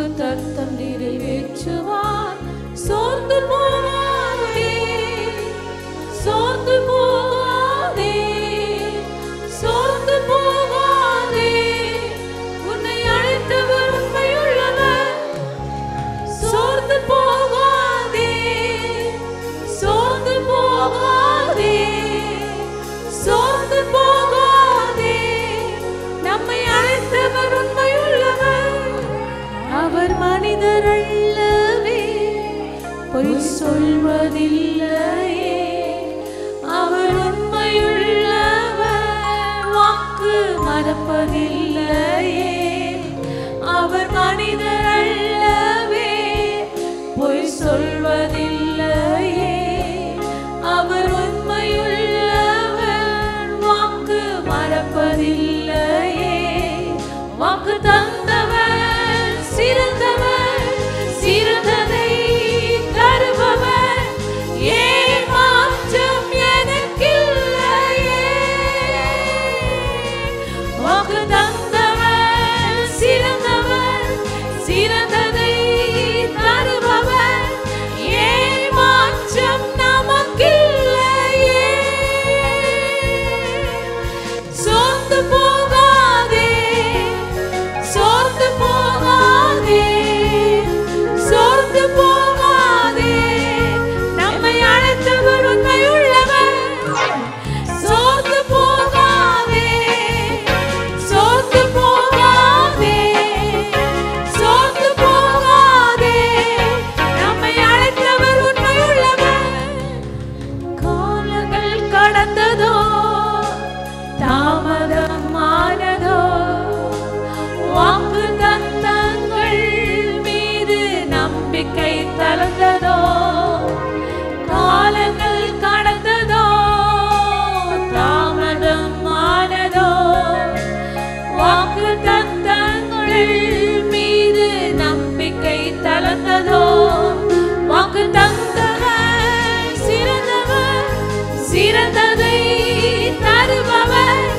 வாக்கு தத்தம் நிறைவேற்றுவார். சோர்ந்து போகாதே, சோர்ந்து போகாதே, சோர்ந்து போகாதே. உன்னை அழைத்தவர் உண்மையுள்ளவர். சோர்ந்து போகாதே, சோர்ந்து போகாதே, சோர்ந்து போகாதே. நம்மை அழைத்தவர் உண்மையுள்ளவர். அவர் மனிதர் அல்லவே, பொய் சொல்வதில்லையே. அவர் உண்மையுள்ளவர், வாக்கு மறப்பதில்லையே. அவர் மனிதர் அல்லவே, பொய் சொல்வதில்லையே. அவர் உண்மையுள்ளவர், வாக்கு மறப்பதில்லையே. வாக்கு தந்தவர் சிறந்தவர், சிறந்ததை தருபவர். ஏன் மாற்றம் எனக்கில்லையே. வாக்கு தந்தவர் சிறந்தவர், சிறந்ததை தருபவர். ஏன் மாற்றம் நமக்கில்லையே. சோர்ந்து போகாதே, சோர்ந்து போகாதே, சோர்ந்து போகாதே. நம்மை அழைத்தவர் உண்மையுள்ளவர். சோர்ந்து போகாதே, சோர்ந்து போகாதே, சோர்ந்து போகாதே. நம்மை அழைத்தவர் உண்மையுள்ளவர். காலங்கள் கடந்ததோ, தாமதமானதோ, வாக்கு தத்தங்கள் மீது நம்பிக்கை தளர்ந்ததோ. காலங்கள் கடந்ததோ, தாமதமானதோ, வாக்கு தத்தங்கள் மீது நம்பிக்கை தளர்ந்ததோ. வாக்கு தந்தவர் சிறந்தவர், சிறந்ததை தருபவர்.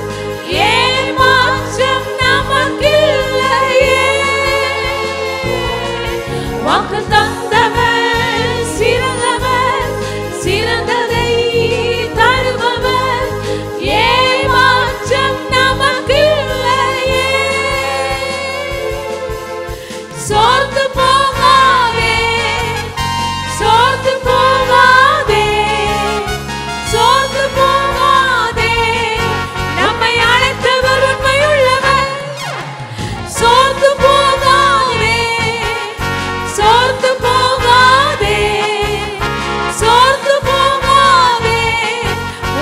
ஏன் மாற்றம் நமக்கில்லையே. வாக்கு தந்தவர் சிறந்தவர், சிறந்ததை தருபவர். ஏன் மாற்றம் நமக்கில்லையே. சோர்ந்து போகாதே, சோர்ந்து போகாதே, சோர்ந்து போகாதே. நம்மை அழைத்தவர் உண்மையுள்ளவர். சோர்ந்து போகாதே, சோர்ந்து போகாதே, சோர்ந்து போகாதே.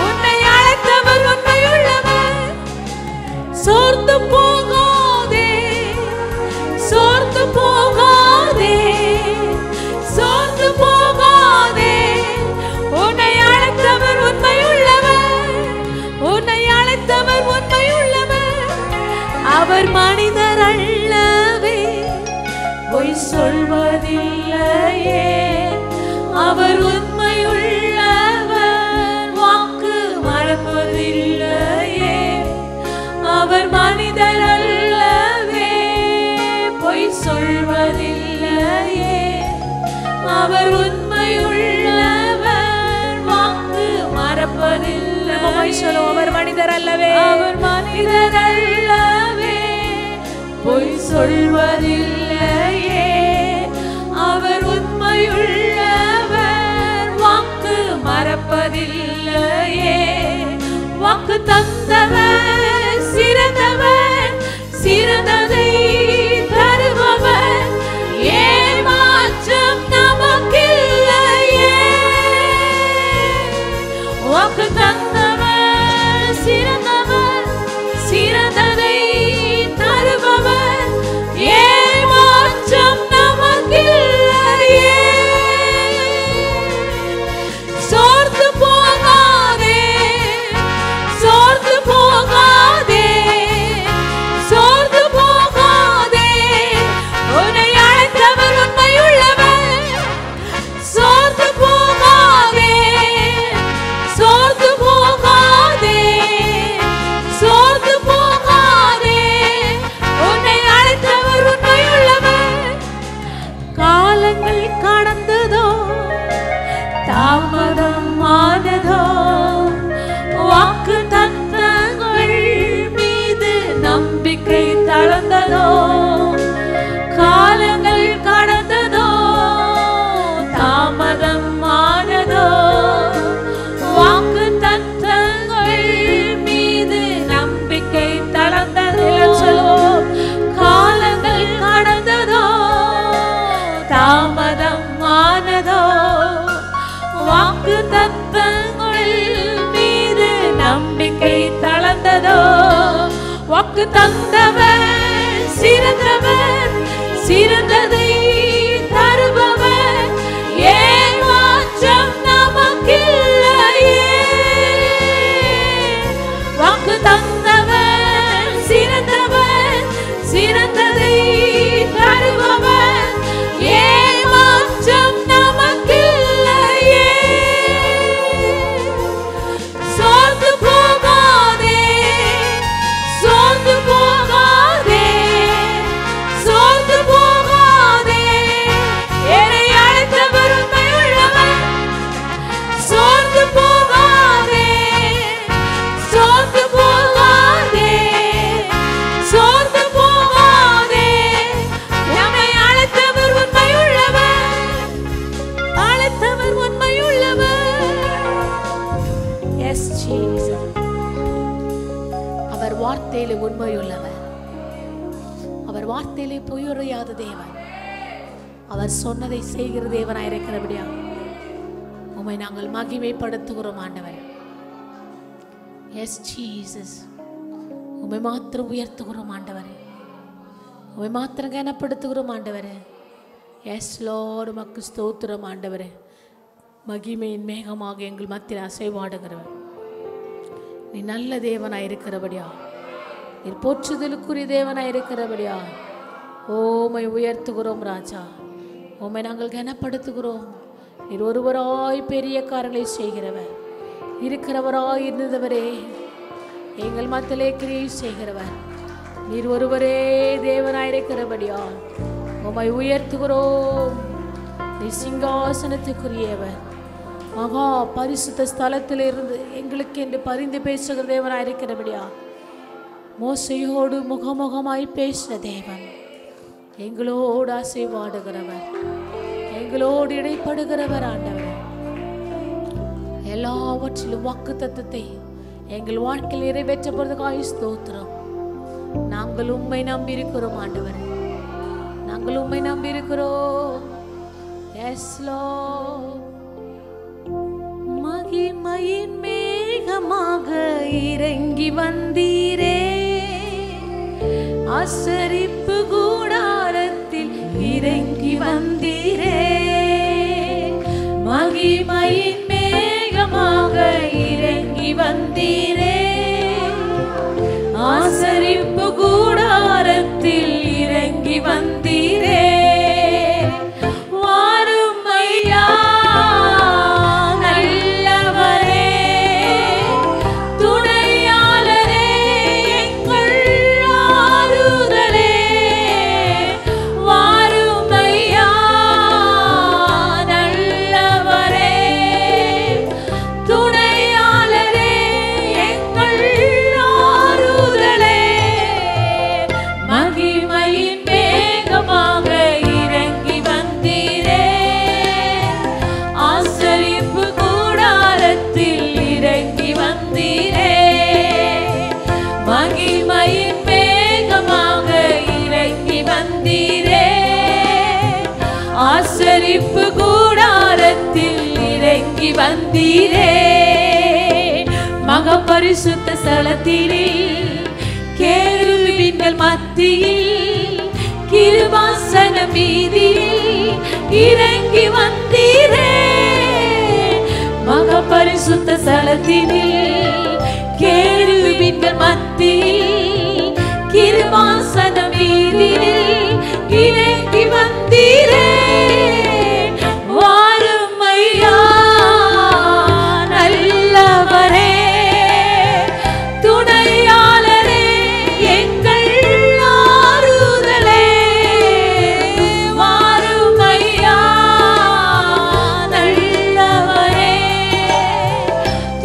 உன்னை அழைத்தவர் உண்மையுள்ளவர். சோர்ந்து போகாதே, சோர்ந்து போகாதே, சோர்ந்து போகாதே. உன்னை அழைத்தவர் உண்மையுள்ளவர். உன்னை அழைத்தவர் உண்மையுள்ளவர். அவர் மனிதர் அல்லவே, பொய் சொல்வதில்லையே. அவர் உண்மையுள்ளவர், வாக்கு மறப்பதில்லையே. அவர் மனிதர் அல்லவே, பொய் சொல்வதில்லையே. அவர் உண்மையுள்ளவர், வாக்கு மறப்பதில்லை. அவர் மனிதர் அல்லவே, அவர் மனிதர் அல்லவே, பொய் சொல்வதில்லையே. அவர் உண்மையுள்ளவர், வாக்கு மறப்பதில்லையே. வாக்கு தந்தவர் சிறந்தவர், சிறந்ததை தருபவர். ஏன் மாற்றம் நமக்கில்லையே. வாக்கு தந்தவர் சிறந்தவர், சிறந்ததை தருபவர். ஏன் மாற்றம் நமக்கில்லையே. சோர்ந்து போகாதே, சோர்ந்து போகாதே, சோர்ந்து போகாதே. உன்னை அழைத்தவர் உண்மையுள்ளவர். சோர்ந்து போகாதே, சோர்ந்து வாக்கு தந்தவர் சிறந்தவர், சிறந்ததை தருபவர், ஏமாற்றம் நமக்கில்லையே. வாக்கு தந்தவர் சிறந்தவர், சிறந்ததை தருபவர், ஏமாற்றம் நமக்கில்லையே. சோர்ந்து போகாதே, சோர்ந்து போகாதே, சோர்ந்து போகாதே, என்னை அழைத்தவர் உண்மையுள்ளவர். சோர்ந்து போகாதே, சோர்ந்து போகாதே, சோர்ந்து போகாதே, நம்மை அழைத்தவர் உண்மையுள்ளவர், அழைத்தவர் உண்மையுள்ளவர். எஸ் ஜீசஸ், அவர் வார்த்தையிலே உண்மையுள்ளவர், அவர் வார்த்தையிலே பொய்யுரையாத தேவன், அவர் சொன்னதை செய்கிற தேவனாய் இருக்கிறபடியா உம்மை நாங்கள் மகிமைப்படுத்துகிறோம் ஆண்டவர். எஸ் ஜீசஸ், உம்மை மாத்திரம் உயர்த்துகிறோம் ஆண்டவரே, உம்மை மாத்திரம் கனப்படுத்துகிறோம் ஆண்டவரே. எஸ் லார்ட், உமக்கு ஸ்தோத்திரம் ஆண்டவரே. மகிமையின் மேகமாக எங்கள் மத்தியில் அசைவாடுகிறவர் நீ நல்ல தேவனாய் இருக்கிறபடியா, நீ போற்றுதலுக்குரிய தேவனாய் இருக்கிறபடியா ஓமை உயர்த்துகிறோம் ராஜா. உம்மை நாங்கள் கனப்படுத்துகிறோம். நீர் ஒருவராய் பெரிய காரியங்களை செய்கிறவர், இருக்கிறவராய் இருந்தவரே, எங்கள் மத்தியிலே கிரியை செய்கிறவர், நீர் ஒருவரே தேவனாய் இருக்கிறபடியா உம்மை உயர்த்துகிறோம். நீ சிங்காசனத்துக்குரியவர், மகா பரிசுத்த ஸ்தலத்தில் இருந்து எங்களுக்கு என்று பரிந்து பேசுகிற தேவனாய் இருக்கிறபடியா மோசையோடு முகமுகமாய் பேசுகிற தேவன், எங்களோடு அசைவாடுகிறவர், எங்களோடு இடைப்படுகிறவர் ஆண்டவர். எல்லாவற்றிலும் வாக்குத்தத்தத்தை எங்கள் வாழ்க்கையில் நிறைவேற்றப்படுவதற்காக ஸ்தோத்திரம். நாங்கள் உம்மை நம்பியிருக்கிறோம் ஆண்டவர், நாங்கள் உம்மை நம்பியிருக்கிறோம். எஸ் லார்ட், மகிமையின் மேகமாக இறங்கி வந்தீரே, ஆசரிப்பு கூடாரத்தில் இறங்கி வந்தீரே. மகிமையின் மேகமாக இறங்கி வந்தீரே, ஆசரிப்பு கூடாரத்தில் இறங்கி வந்தீரே. வாரும் ஐயா நல்லவரே, துணையாளரே, எங்கள் ஆறுதலே. வாரும் ஐயா நல்லவரே, துணையாளரே, எங்கள் ஆறுதலே. மகிமையின் மேகமாக இறங்கி வந்தீரே, ஆசரிப்பு கூடாரத்தில் இறங்கி வந்தீரே. மகிமையின் மேகமாக இறங்கி வந்தீரே, ஆசரிப்பு கூடாரத்தில் இறங்கி வந்தீரே. மகா பரிசுத்த ஸ்தலத்திலே கேருபீன்கள் மத்தியில் கிருபாசன மீதில் இறங்கி வந்தீரே. மகா பரிசுத்த ஸ்தலத்திலே கேருபீன்கள் மத்தியில் கிருபாசன மீதில் இறங்கி வந்தீரே. வாரும் ஐயா நல்லவரே, துணையாளரே, எங்கள் ஆறுதலே. வாரும் ஐயா நல்லவரே,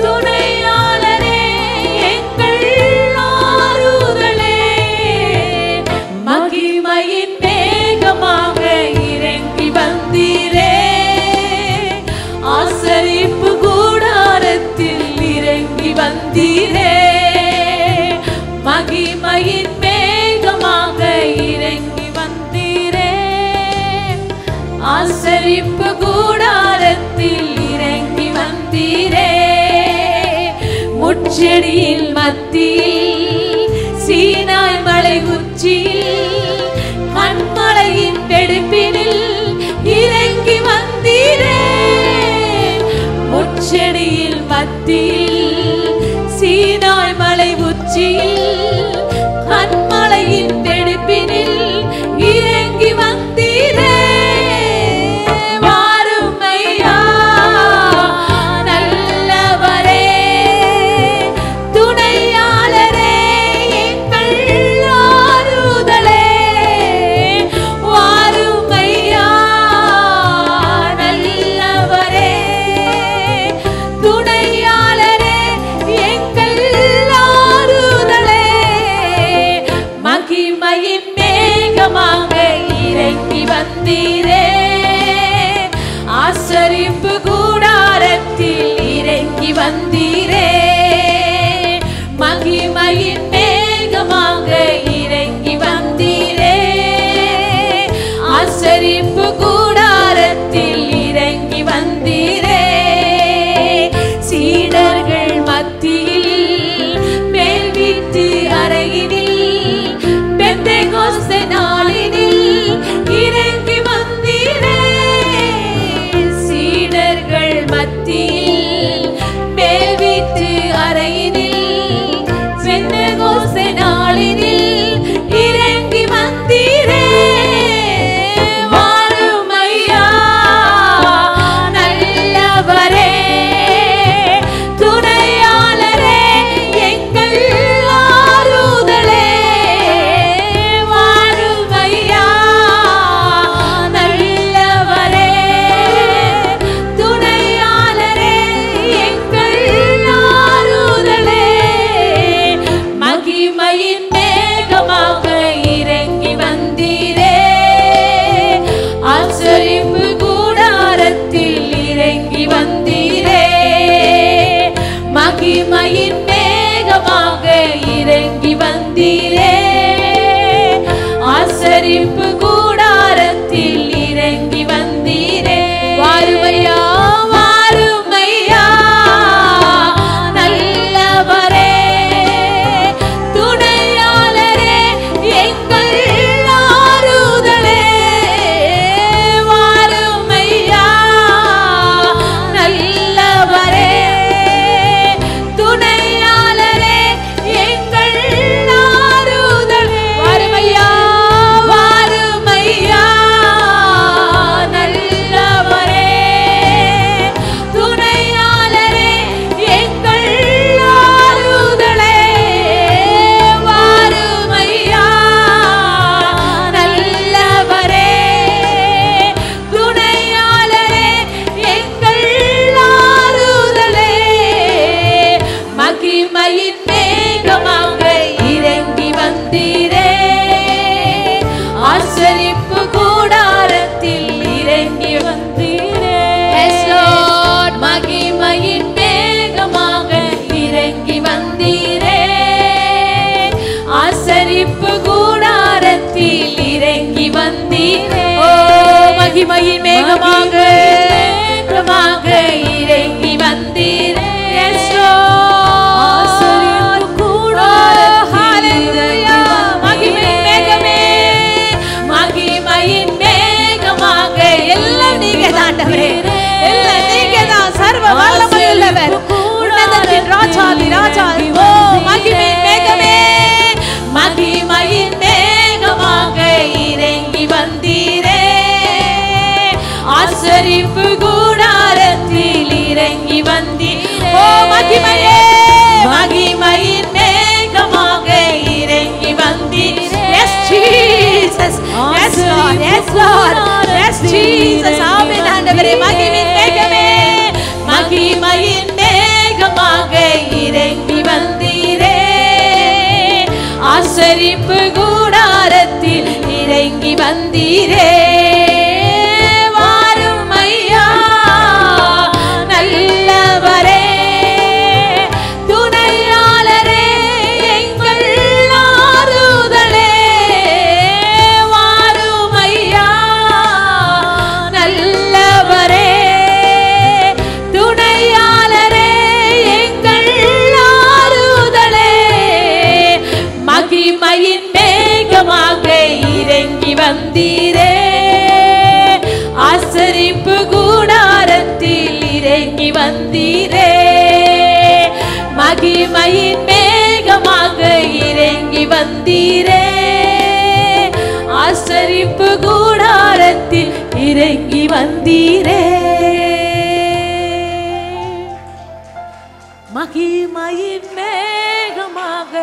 துணையாளரே, எங்கள் ஆறுதலே. மகிமையின் மேகமாக இறங்கி வந்தீரே, ஆசரிப்பு கூடாரத்தில் இறங்கி வந்தீரே. மகிமையின் மேகமாக இறங்கி வந்தீரே, ஆசரிப்பு கூடாரத்தில் இறங்கி வந்தீரே. முட்செடியில் மத்தியில் சீனாய் மத்தியில் சீனாய் மலை உச்சியில் கண்மலையின் வெடிப்பினில் இறங்கி வந்தீரே வாரும் ஐயா நல்லவரே துணையாளரே எங்கள் ஆறுதலே வாரும் ஐயா நல்லவரே துணையாளரே எங்கள் ஆறுதலே மகிமையின் மேகமாக இறங்கி வந்தீரே ஆசரிப்பு கூடாரத்தில் இறங்கி வந்தீரே மகிமையின் மேகமாக இறங்கி வந்தீரே ஆசரிப்பு கூடாரத்தில் இறங்கி வந்தீரே சீடர்கள் மத்தியில் மேல் வீட்டு அறையினில் பெந்தெகோஸ்தே நாளினில் இறங்கி வந்தீரே சீடர்கள் மத்தியில் மேல் வீட்டு அறையினில் பெந்தெகோஸ்தே நாளினில் இறங்கி வந்தீரே வாரும் ஐயா நல்லவரே துணையாளரே எங்கள் ஆறுதலே வாரும் ஐயா நல்லவரே துணையாளரே எங்கள் ஆறுதலே மகிமையின் மேகமாக இறங்கி வந்தீரே ஆசரிப்பு கூடாரத்தில் இறங்கி வந்தீரே மகிமையின் மேகமாக இறங்கி வந்தீரே ஆசரிப்பு கூடாரத்தில் இறங்கி வந்தீரே வாருமையா வாருமையா நல்லவரே துணையாளரே எங்கள் ஆறுதலே வாருமையா நல்லவரே துணையாளரே எங்கள் ஆறுதலே வாருமையா வாருமையா நல்லவரே துணையாளரே எங்கள் ஆறுதலே வாருமையா நல்லவரே துணையாளரே எங்கள் ஆறுதலே மகிமையின் மேகமாக இறங்கி வந்தீரே ஆசரிப்பு கூடாரத்தில் இறங்கி வந்தீரே Yes, Lord. மகிமையின் மேகமாக இறங்கி வந்தீரே ஆசரிப்பு கூடாரத்தில் இறங்கி வந்தீரே ஓ மகிமையின் மேகமாக இறங்கி வந்தீரே Yes, Lord. ஆசரிப்பு கூடாரத்தில் மகிமையின் மேகமே மகிமையின் மேகமாக எல்லாம் நீங்க தாண்டவரே எல்லாம் நீங்க தான் சர்வ வல்லமையுள்ளவர் உன்னதத்தின் ராஜாதி ராஜா ஓ மகிமையின் மேகமே மகிமையின் மேகமாக இறங்கி வந்தீரே ஆசரிப்பு கூடாரத்தில் இறங்கி வந்தீரே ஓ மகிமையே மகிமையின் மேகமாக இறங்கி வந்தீரே Yes, Jesus. Yes, Lord. Yes, Lord. Yes, Jesus. ஆமென் ஆண்டவரே மகிமையின் மேகமே மகிமையின் மேகமாக இறங்கி வந்தீரே ஆசரிப்பு கூடாரத்தில் இறங்கி வந்தீரே வாரும் ஐயா நல்லவரே துணையாளரே எங்கள் ஆறுதலே வாரும் ஐயா நல்லவரே துணையாளரே எங்கள் ஆறுதலே மகிமையின் மகிமையின் மேகமாக இறங்கி வந்தீரே, ஆசரிப்பு கூடாரத்தில் இறங்கி வந்தீரே. மகிமையின் மேகமாக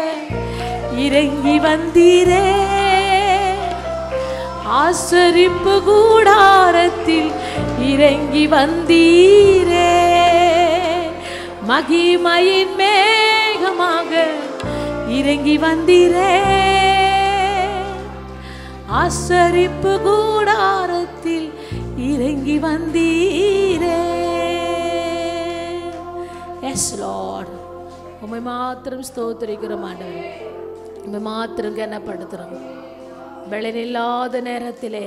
இறங்கி வந்தீரே, ஆசரிப்பு கூடாரத்தில் இறங்கி வந்தீரே. மகிமையின் மேகமாக இறங்கி வந்தீரே, ஆசரிப்பு கூடாரத்தில் இறங்கி வந்தீரே. எஸ் லார்ட், உம்மை மாத்திரம் ஸ்தோத்திரிக்கிறோம் ஆண்டவரே, உம்மை மாத்திரம் கனப்படுத்துறோம். பலனில்லாத நேரத்திலே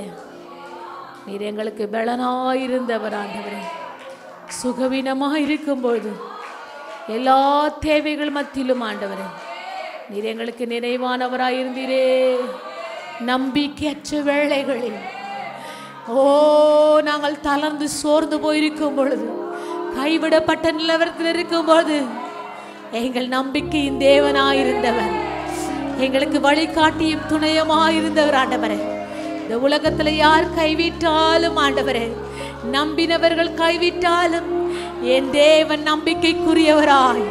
நீர் எங்களுக்கு பலனாயிருந்தவர் ஆண்டவரே. சுகவீனமாக இருக்கும்போது எல்லா தேவைகள் மத்தியிலும் ஆண்டவரே நீர் எங்களுக்கு நிறைவானவராயிருந்தீரே. நம்பிக்கையற்ற வேளைகளில் நாங்கள் தளர்ந்து சோர்ந்து போயிருக்கும் பொழுது, கைவிடப்பட்ட நிலவரத்தில் இருக்கும்போது எங்கள் நம்பிக்கையின் தேவனாயிருந்தவர், எங்களுக்கு வழிகாட்டியும் துணையமாயிருந்தவர் ஆண்டவரே. இந்த உலகத்துல யார் கைவிட்டாலும் ஆண்டவரே, நம்பினவர்கள் கைவிட்டாலும் என் தேவன் நம்பிக்கைக்குரியவராய்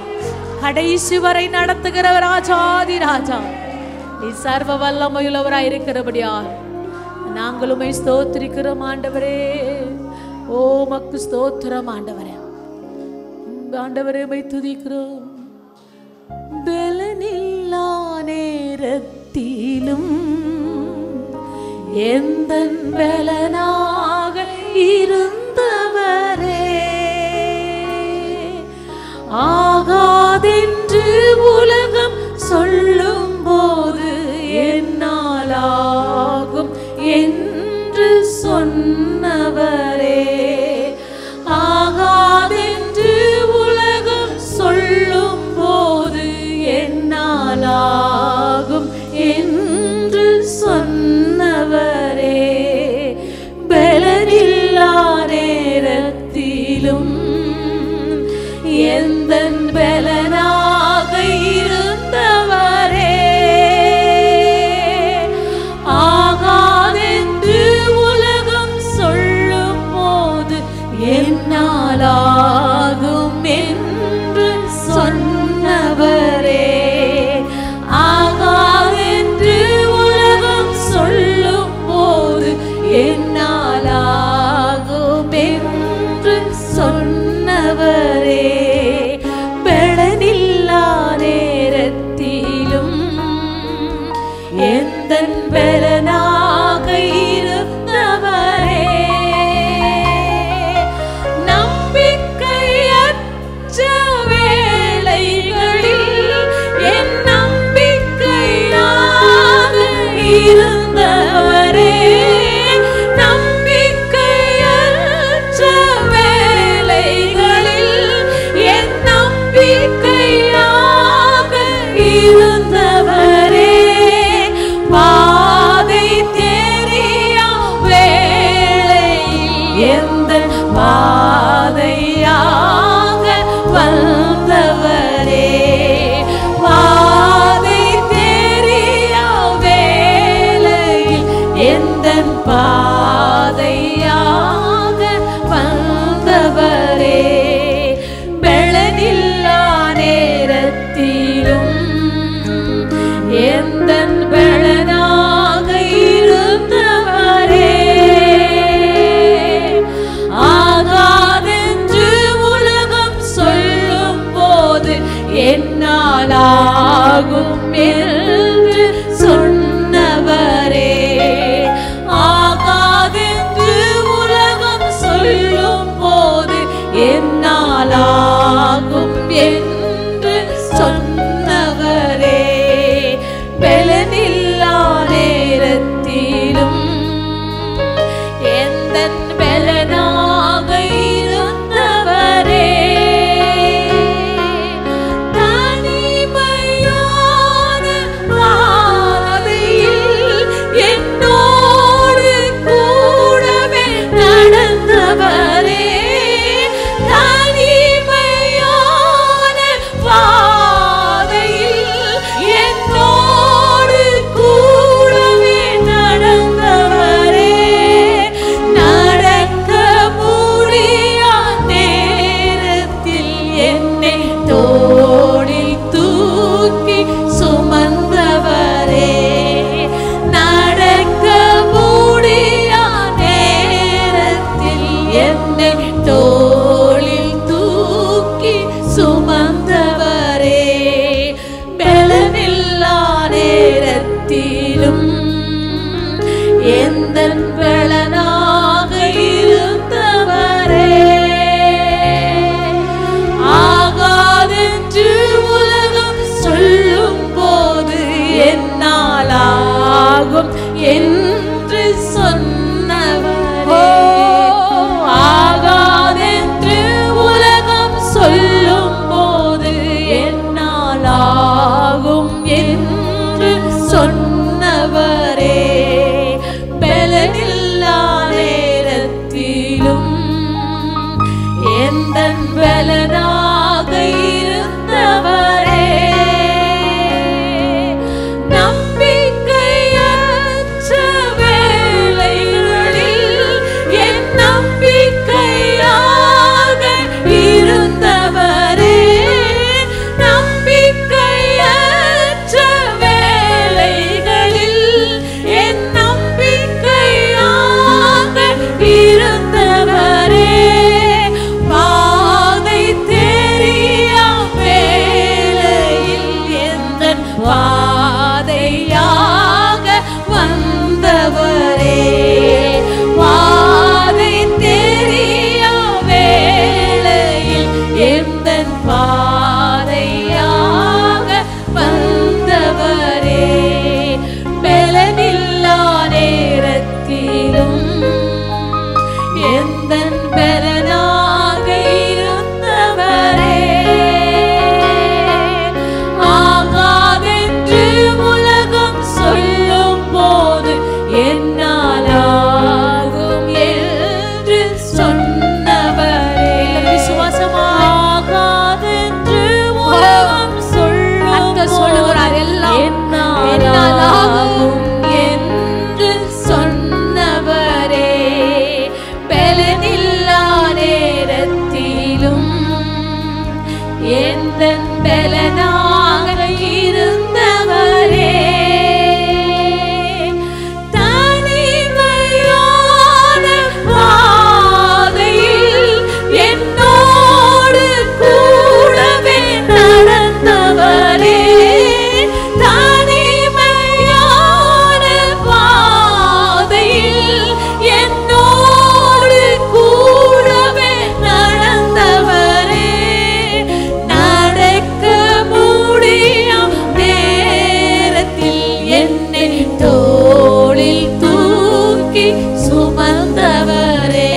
கடைசி வரை நடத்துகிறவர் ராஜாதி ராஜா. நீ சர்வ வல்லமையுள்ளவராய் இருக்கிறபடியால் நாங்களுமே ஸ்தோத்திரிக்கிறோம் ஆண்டவரே. ஓ மக்கு ஸ்தோத்திரம் ஆண்டவரே. ஆண்டவரே மை துதிக்கிறோம். பலனில்லா நேரத்திலும் எந்தன் பலனாக இருந்தவரே, ஆகாதென்று உலகம் சொல்லும் போது என்னாலாகும் என்று சொன்னவரே, ஆகாதென்று உலகம் சொல்லும் போது என்னாலாகும் என்று சொன்னவரே, பலனில்லா நேரத்திலும் எந்தன் பலனாக இருந்தவரே, ஆகாதென்று உலகம் சொல்லும் போது என்னாலாகும் என்று சொன்னவரே, ஆகாதென்று உலகம் சொல்லும் போது என்னாலாகும் என்று சொன்னவரே, பலனில்லா நேரத்திலும் எந்தன் பலனாக இருந்தவரே, நம்பிக்கையற்ற வேளைகளில் என் நம்பிக்கையாக இருந்தவரே, நம்பிக்கையற்ற வேளைகளில் என் நம்பிக்கையாக இருந்தவரே, பாதை தெரியா வேளையில் எந்தன் பாதையாக வந்தவரே, பாதை தெரியா வேளையில் எந்தன் பாதையாக வந்தவரே, பலனில்லா நேரத்திலும் எந்தன் பலனாக இருந்தவரே, ஆகாதென்று உலகம் சொல்லும் போது என்னாலாகும் என்று சொன்னவரே, ஆகாதென்று உலகம் சொல்லும் போது என்னாலாகும் என்று சொன்னவரே, பலனில்லா நேரத்திலும் எந்தன் பலனாக இருந்தவரே, தனிமையான தூக்கி சுமந்தவரே, நடக்க முடியா நேரத்தில் என்னை தோளில் தூக்கி சுமந்தவரே, பலனில்லா நேரத்திலும் எந்தன் பலனாக இருந்தவரே, ஆகாதென்று உலகம் சொல்லும் போது என்னால் ஆகும் என்று சொன்னவரே, ஆகாதென்று உலகம் சொல்லும் போது என்னால் ஆகும் என்று சொன்னவரே, பலனில்லா நேரத்திலும் எந்தன் பலனாக இருந்தவரே, நம்பிக்கையற்ற வேளைகளில் என் நம்பிக்கையாக இருந்தவரே, நம்பிக்கையற்ற வேளைகளில் என் நம்பிக்கையாக இருந்தவரே, பாதை தெரியா வேளையில் எந்தன் பாதையாக வந்தவரே, பாதை தெரியா வேளையில் எந்தன் பாதையாக வந்தவரே, பலனில்லா நேரத்திலும் எந்தன் பலனாக இருந்தவரே, ஆகாதென்று உலகம் சொல்லும் போது என்னால் ஆகும் என்று சொன்னவரே, விசுவாசமாகாதென்று உலகம் சொல்லுகிறார் எல்லாம் என்னால் ஆகும் என்று சொன்னவரே, பலனில்லா நேரத்திலும் எந்தன் பலனாக இருந்தவரே, தனிமையான பாதையில் என்னோடு கூடவே நடந்தவரே, தனிமையான பாதையில் என்னோடு கூடவே நடந்தவரே, நடக்க முடியா நேரத்தில் என்னை தோளில் தூக்கி சுமந்தவரே,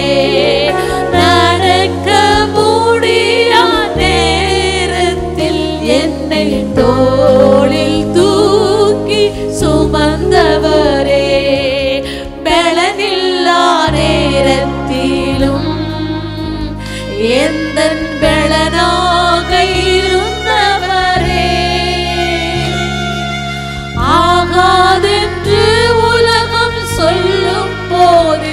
நடக்க முடியா நேரத்தில் என்னை தோளில் தூக்கி சுமந்தவரே, பலனில்லா நேரத்திலும் எந்தன் பலனாக இருந்தவரே, ஆகாதென்று உலகம் சொல்லும் போது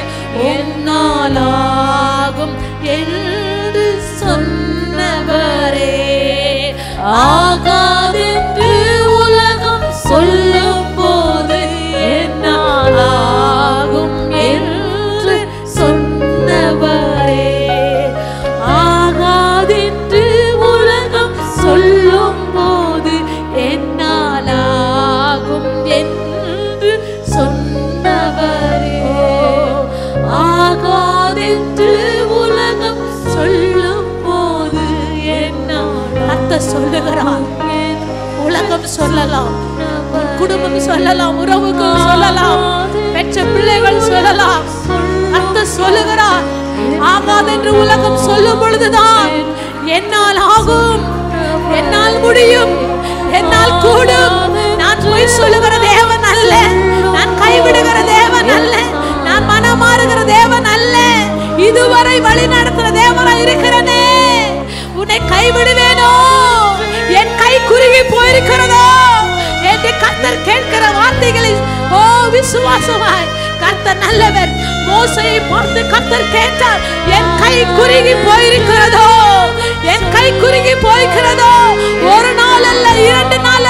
என்னால் ஆகும் என்று சொன்னவரே, ஆகாதென்று உலகம் சொல்லும் போது என்னால் ஆகும் என்று சொன்னவரே, ஆகாதென்று உலகம் சொல்லும் போது என்னால் ஆகும் என்று சொன்னவரே, ஆகாதென்று உலகம் சொல்லும் போது என்னால் அத்த சொல்லுகிறார். உலகம் சொல்லலாம், குடும்பம் சொல்லலாம், உறவுகள் சொல்லலாம், பெற்ற பிள்ளைகள் சொல்லலாம், அத்த சொல்லுகிறார். ஆகாதென்று உலகம் சொல்லும் பொழுதுதான் என்னால் ஆகும், என்னால் முடியும், என்னால் கூடும். நான் பொய் சொல்லுகிற தேவன் அல்ல, நான் கைவிடுகிற தேவன் அல்ல, நான் மனம் மாறுகிற தேவன் அல்ல, இதுவரை வழி நடத்துகிற தேவனாய் இருக்கிறனே. உன்னை கைவிடுவேனோ, என் கை குறுகி போயிருக்கிறதோ என்று கர்த்தர் கேட்கிற வார்த்தைகளை ஓ விசுவாசமாய் கர்த்தர் நல்லவர். மோசேயை பார்த்து கர்த்தர் கேட்டார், என் கை குறுகி போயிருக்கிறதோ, என் கை குறுகி போயிருக்கிறதோ. ஒரு நாள் அல்ல, 2 நாள்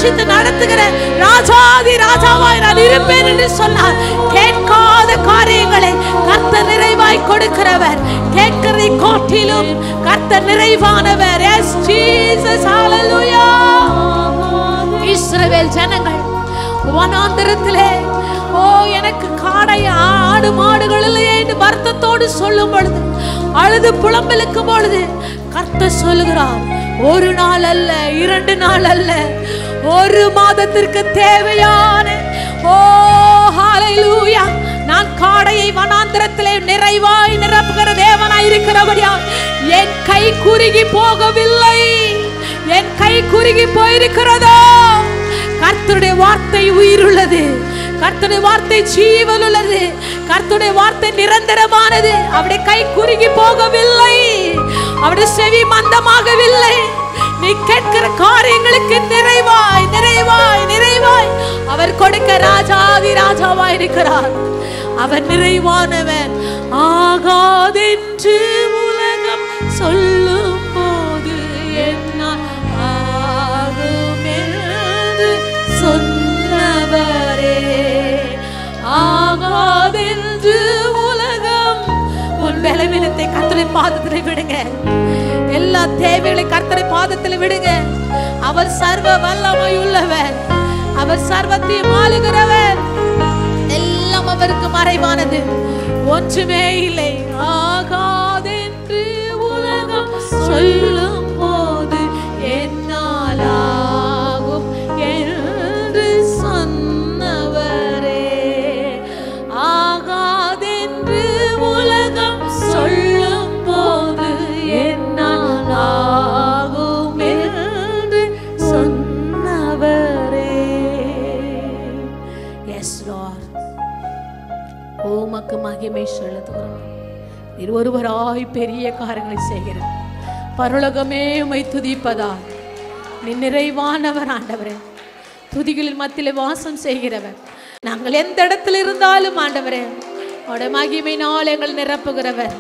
போஷித்து நடத்துகிற ராஜாதி ராஜாவாய் நான் இருப்பேன் என்று சொன்னார். கேட்காத காரியங்களை கர்த்தர் நிறைவாய் கொடுக்கிறவர். கேட்கிறதை காட்டிலும் கர்த்தர் நிறைவானவர். எஸ் ஜீசஸ், ஹalleluya. இஸ்ரவேல் ஜனங்கள் வனாந்தரத்திலே எனக்கு காடை ஆடு மாடுகள் இல்லையே என்று வருத்தத்தோடு சொல்லும் பொழுது, அழுது புலம்பலுக்கும் பொழுது கர்த்தர் சொல்லுகிறார், ஒரு நாள் அல்ல, 2 நாள் அல்ல, 1 மாதத்திற்கு தேவையான ஹalleluya நான் காடையை வனாந்தரத்திலே நிறைவாய் நிரப்புகிற தேவனாய் இருக்கிறபடியால் என் கை குறுகி போகவில்லை. என் கை குறுகி போயிருக்கிறதோ? கர்த்தருடைய வார்த்தை உயிருள்ளது. கர்த்தருடைய வார்த்தை ஜீவன் உள்ளது. கர்த்தருடைய வார்த்தை நிரந்தரமானது. அவருடைய கை குறுகி போகவில்லை. அவருடைய செவி மந்தமாகவில்லை. நீ கேட்கிற காரியங்களுக்கு நிறைவாய் நிறைவாய் நிறைவாய் அவர் கொடுக்க ராஜாதி ராஜாவாய் இருக்கிறார். அவர் நிறைவானவர். ஆகாதென்று உலகம் சொல்லும் போது என்னால் ஆகும் என்று சொன்னவரே. ஆகாதென்று உலகம். உன் பலவீனத்தை கர்த்தருடைய பாதத்தில் விடுங்க. எல்லா தேவைகளை கர்த்தருடைய பாதத்தில் விடுங்க. அவர் சர்வ வல்லமை உள்ளவர். அவர் சர்வத்தையும் ஆளுகிறவர். எல்லாம் அவருக்கு மறைவானது. ஒன்றுமே இல்லை. ஆகாதென்று உலகம் சொல்லும் போது என்னால் ஆகும் என்று சொன்னவரே. ஆகாதென்று உலகம் சொல்லும் போது என்னால் ஆகும் என்று சொன்னவரே. எஸ் லார்ட், உமக்கு மகிமை செலுத்துகிறோம். நீர் ஒருவராய் பெரிய காரியங்களை செய்கிறார். பரலோகமே உம்மை துதிப்பதால் நீ நிறைவானவர் ஆண்டவரே. துதிகளின் மத்தியிலே வாசம் செய்கிறவர். நாங்கள் எந்த இடத்துல இருந்தாலும் ஆண்டவரே, அவருடைய மகிமையினால் எங்கள் நிரப்புகிறவர்.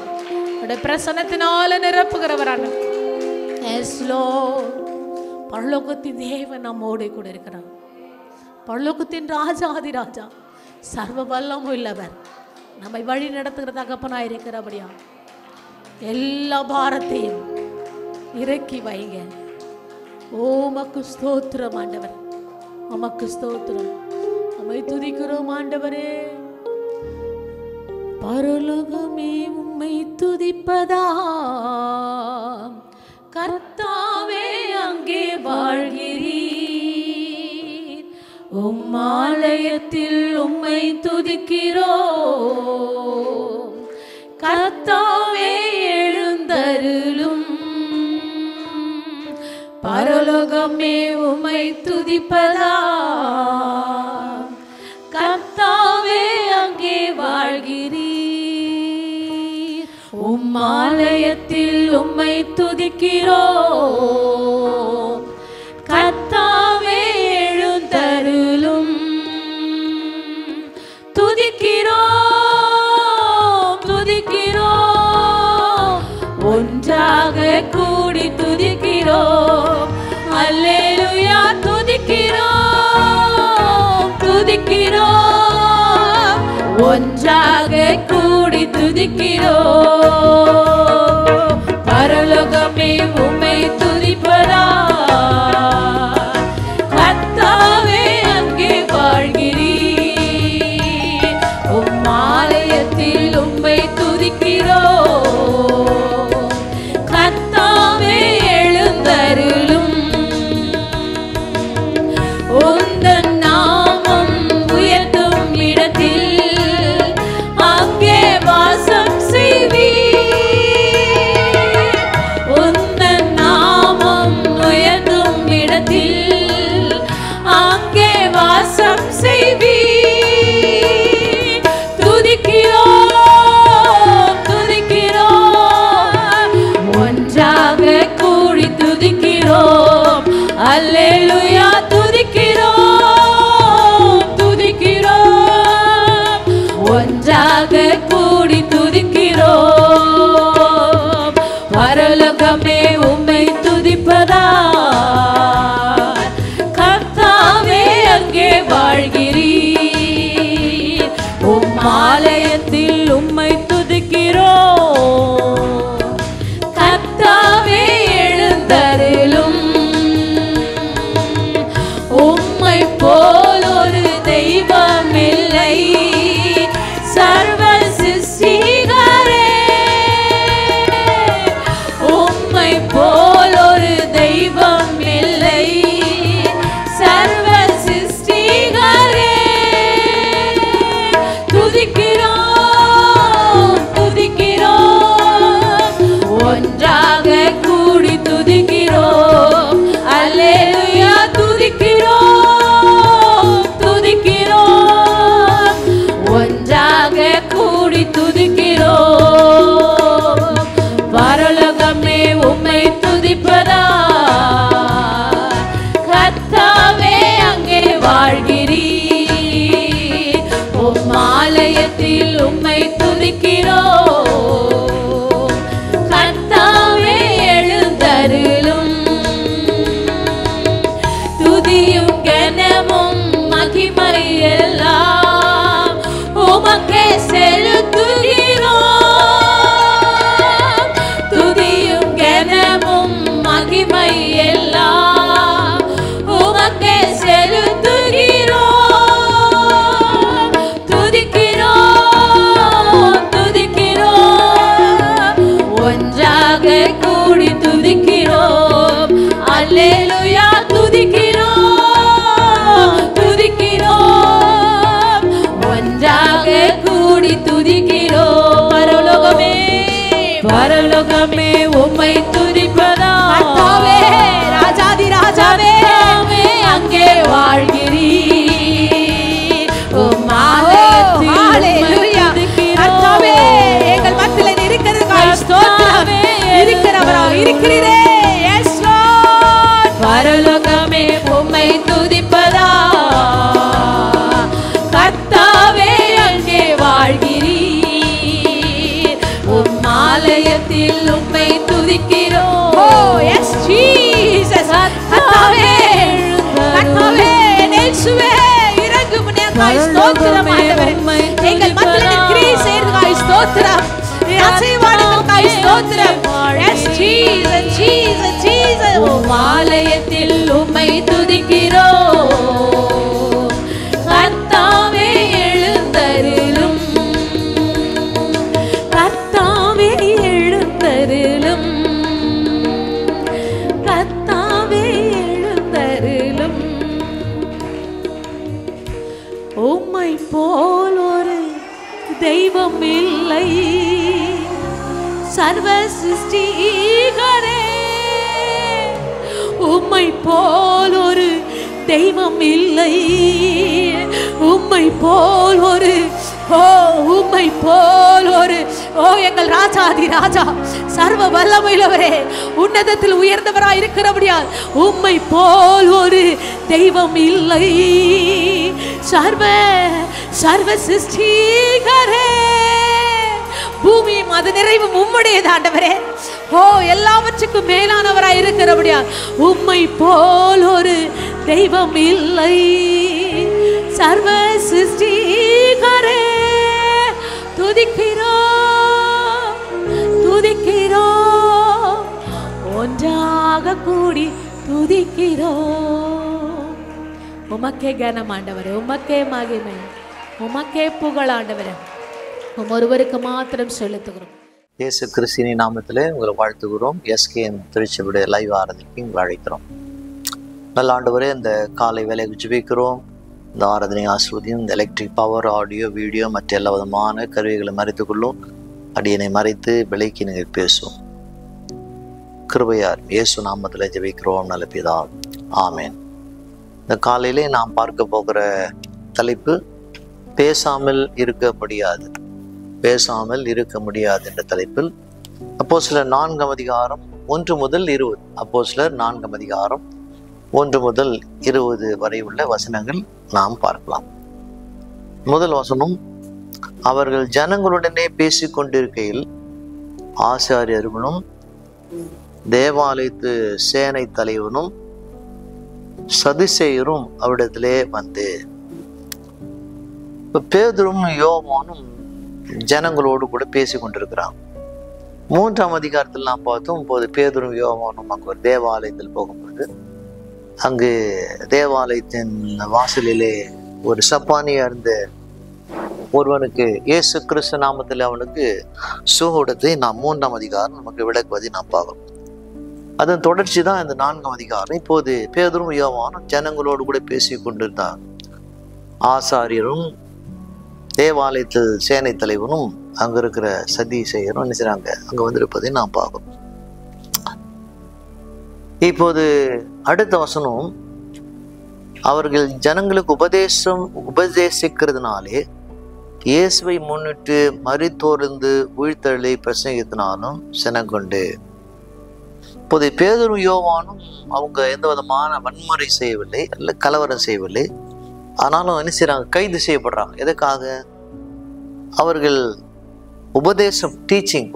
அவருடைய பிரசன்னத்தினால நிரப்புகிறவர் ஆண்டவர். எஸ் லார்ட், பரலோகத்தின் தேவன் நம்மோடு கூட இருக்கிறார். பரலோகத்தின் ராஜாதி ராஜா, சர்வ வல்லம் உள்ளவர், நம்மை வழி நடத்துகிற தகப்பனாய் இருக்கிறபடியா எல்லா பாரத்தையும் இறக்கி வைங்க. உமக்கு ஸ்தோத்திரம் ஆண்டவர், உமக்கு ஸ்தோத்திரம். உம்மை துதிக்கிறோம் ஆண்டவரே. பரலோகமே உம்மை துதிப்பதா, கர்த்தாவே அங்கே வாழ்கிறீர். உம்மாலயத்தில் உம்மை துதிக்கிறோம். கர்த்தாவே எழுந்தருளும். பரலோகமே உம்மை துதிப்பதா, கர்த்தாவே அங்கே வாழ்கிறீர். உம்மாலயத்தில் உம்மை துதிக்கிறோம். கர்த்தாவே எழுந்தருளும். துதிக்கிறோம் துதிக்கிறோம், ஒன்றாக கூடி துதிக்கிறோம். அல்லேலூயா. துதிக்கிறோம் துதிக்கிறோம், ஒன்றாக கூடி துதிக்கிறோம். பரலோகமே உம்மை துதிப்பதா, கர்த்தாவே அங்கே வாழ்கிறீர். உம்மாலயத்தில் உம்மை துதிக்கிறோம். கர்த்தாவே எழுந்தருளும். உந்தன் நாமம் உயர்த்தும் இடத்தில் அங்கே வாசம் செய்வீர். உந்தன் நாமம் உயர்த்தும் இடத்தில் அங்கே வாசம் செய்வீர். துதிக்கிறோம் துதிக்கிறோம், ஒன்றாக கூடி துதிக்கிறோம். அல்லேலூயா. துதிக்கிறோம் துதிக்கிறோம், ஒன்றாக கூடி துதிக்கிறோம். பரலோகமே உம்மை துதிப்பதா, கர்த்தா ஒன்றாக கூடி துதிக்கிறோம். அல்லேலூயா துதிக்கிறோம், துதிக்கிறோம். ஒன்றாக கூடி துதிக்கிறோம். பரலோகமே உம்மை துதிப்பதா, கர்த்தாவே அங்கே வாழ்கிறீர். உம் ஆலயத்தில் உம்மை துதிக்கிறோம். கர்த்தாவே எழுந்தருளும். துதியும் கனமும் மகிமை எல்லாம் உமக்கே செலுத்துகிறோம். துதியும் கனமும் மகிமை எல்லாம் உமக்கே செலுத்துகிறோம். துதிக்கிறோம், துதிக்கிறோம். ஒன்றாக கூடி துதிக்கிறோம். அல்லேலூயா துதிக்கிறோம், துதிக்கிறோம். ஒன்றாக கூடி துதிக்கிறோம். பரலோகமே, பரலோகமே உம்மை துதிப்பதா, கர்த்தாவே ராஜாதி ராஜாவே அங்கே வாழ்கிறீர். உம் ஆலயத்தில் கர்த்தாவே எங்கள் மத்தியில் இருக்கிறதுக்காக ஸ்தோத்திரம். இருக்கிறவரா இருக்கிறீரே. S Lord. பரலோகமே உம்மை துதிப்பதா, கர்த்தாவே அங்கே வாழ்கிறீர். உம் ஆலயத்தில் உம்மை துதிக்கிறோம். ஓ எஸ் ஜீசஸ். கர்த்தாவே, கர்த்தாவே இயேசுவே இறங்கும். உமக்காய் ஸ்தோத்திரம் ஆண்டவரே. எங்கள் மத்தியில் கிரியை செய்வதற்காய் ஸ்தோத்திரம். ஆசீர்வாதங்களுக்காய் ஸ்தோத்திரம். Yes Jesus, Jesus, Jesus. உம் ஆலயத்தில் உம்மை துதிக்கிறோம். கர்த்தாவே எழுந்தருளும். கர்த்தாவே எழுந்தருளும். கர்த்தாவே எழுந்தருளும். உம்மை போல் ஒரு தெய்வம் இல்லை. சர்வ சிருஷ்டிகரே, உம்மை போல் ஒரு தெய்வம் இல்லை. உம்மை போல் ஒரு உம்மை போல் ஒரு எங்கள் ராஜாதி ராஜா, சர்வ வல்லமையுள்ளவரே, உன்னதத்தில் உயர்ந்தவராய் இருக்கிறபடியால் உம்மை போல் ஒரு தெய்வம் இல்லை. சர்வ சர்வ சிருஷ்டிகரே, பூமியும் அது நிறைவும் உம்முடையது ஆண்டவரே. எல்லாவற்றுக்கும் மேலானவராய் இருக்கிறபடியா உம்மை போல் ஒரு தெய்வம் இல்லை. சர்வ சிருஷ்டிகரே, துதிக்கிறோம், துதிக்கிறோம். ஒன்றாக கூடி துதிக்கிறோம். உமக்கே கனம் ஆண்டவரே, உமக்கே மகிமை, உமக்கே புகழ் ஆண்டவரே. ஒருவருக்கு மாத்திரம் செலுத்துகிறோம். இயேசு கிறிஸ்துவின் நாமத்திலே உங்களை வாழ்த்துகிறோம். எஸ்கேஎம் திருச்சபையுடைய லைவ் ஆராதனைக்கு உங்களை அழைக்கிறோம். நல்ல ஆண்டவரே, இந்த காலை வேலைக்கு ஜெபிக்கிறோம். இந்த ஆராதனை ஆசிர்வதியும். இந்த எலக்ட்ரிக் பவர், ஆடியோ, வீடியோ மற்ற எல்லா விதமான கருவிகளை மறைத்துக்கொள்ளும். அடியனை மறைத்து விலைக்கு நீங்கள் பேசும். கிருபையார் இயேசு நாமத்தில் ஜெபிக்கிறோம் நல்ல பிதாவே, ஆமேன். இந்த காலையிலே நாம் பார்க்க போகிற தலைப்பு பேசாமல் இருக்க முடியாது. பேசாமல் இருக்க முடியாது என்ற தலைப்பில் அப்போஸ்தலர் 4 அதிகாரம் 1 முதல் 20, அப்போஸ்தலர் 4 அதிகாரம் 1 முதல் 20 வரை உள்ள வசனங்கள் நாம் பார்க்கலாம். முதல் வசனம், அவர்கள் ஜனங்களுடனே பேசிக் கொண்டிருக்கையில் ஆசாரியர்களும் தேவாலயத்து சேனை தலைவனும் சதுசேயரும் அவரிடத்திலே வந்து, பேதுரும் யோவானும் ஜனங்களோடு கூட பேசி கொண்டிருக்கிறாங்க. 3 அதிகாரத்தில் நாம் பார்த்தோம். இப்போது பேதுரும் யோவானும் அங்கு ஒரு தேவாலயத்தில் போகும்போது அங்கு தேவாலயத்தின் வாசலிலே ஒரு சப்பானியா இருந்த ஒருவனுக்கு இயேசு கிறிஸ்து நாமத்தில் அவனுக்கு சுகத்தை நாம் 3 அதிகாரம் நமக்கு விளக்குவதை நாம் பார்க்கிறோம். அதன் தொடர்ச்சி தான் இந்த 4 அதிகாரம். இப்போது பேதுரும் யோவானும் ஜனங்களோடு கூட பேசி கொண்டிருந்தார். ஆசாரியரும் தேவாலயத்து சேனை தலைவனும் அங்க இருக்கிற சதீசேயரும் என்ன செய்றாங்க, அங்க வந்திருப்பதை நாம் பார்க்கிறோம். இப்போது அடுத்த வசனம், அவர்கள் ஜனங்களுக்கு உபதேசிக்கிறதுனாலே இயேசுவை முன்னிட்டு மரித்தோர்ந்து உயிர்த்தெழுதலை பிரசங்கித்தினாலும் சினங்கொண்டு. இப்போது பேதுரும் யோவானும் அவங்க எந்த விதமான வன்முறை செய்யவில்லை, அல்ல கலவரம் செய்யவில்லை. ஆனாலும் என்ன செய்யறாங்க? கைது செய்யப்படுறாங்க. எதுக்காக? அவர்கள்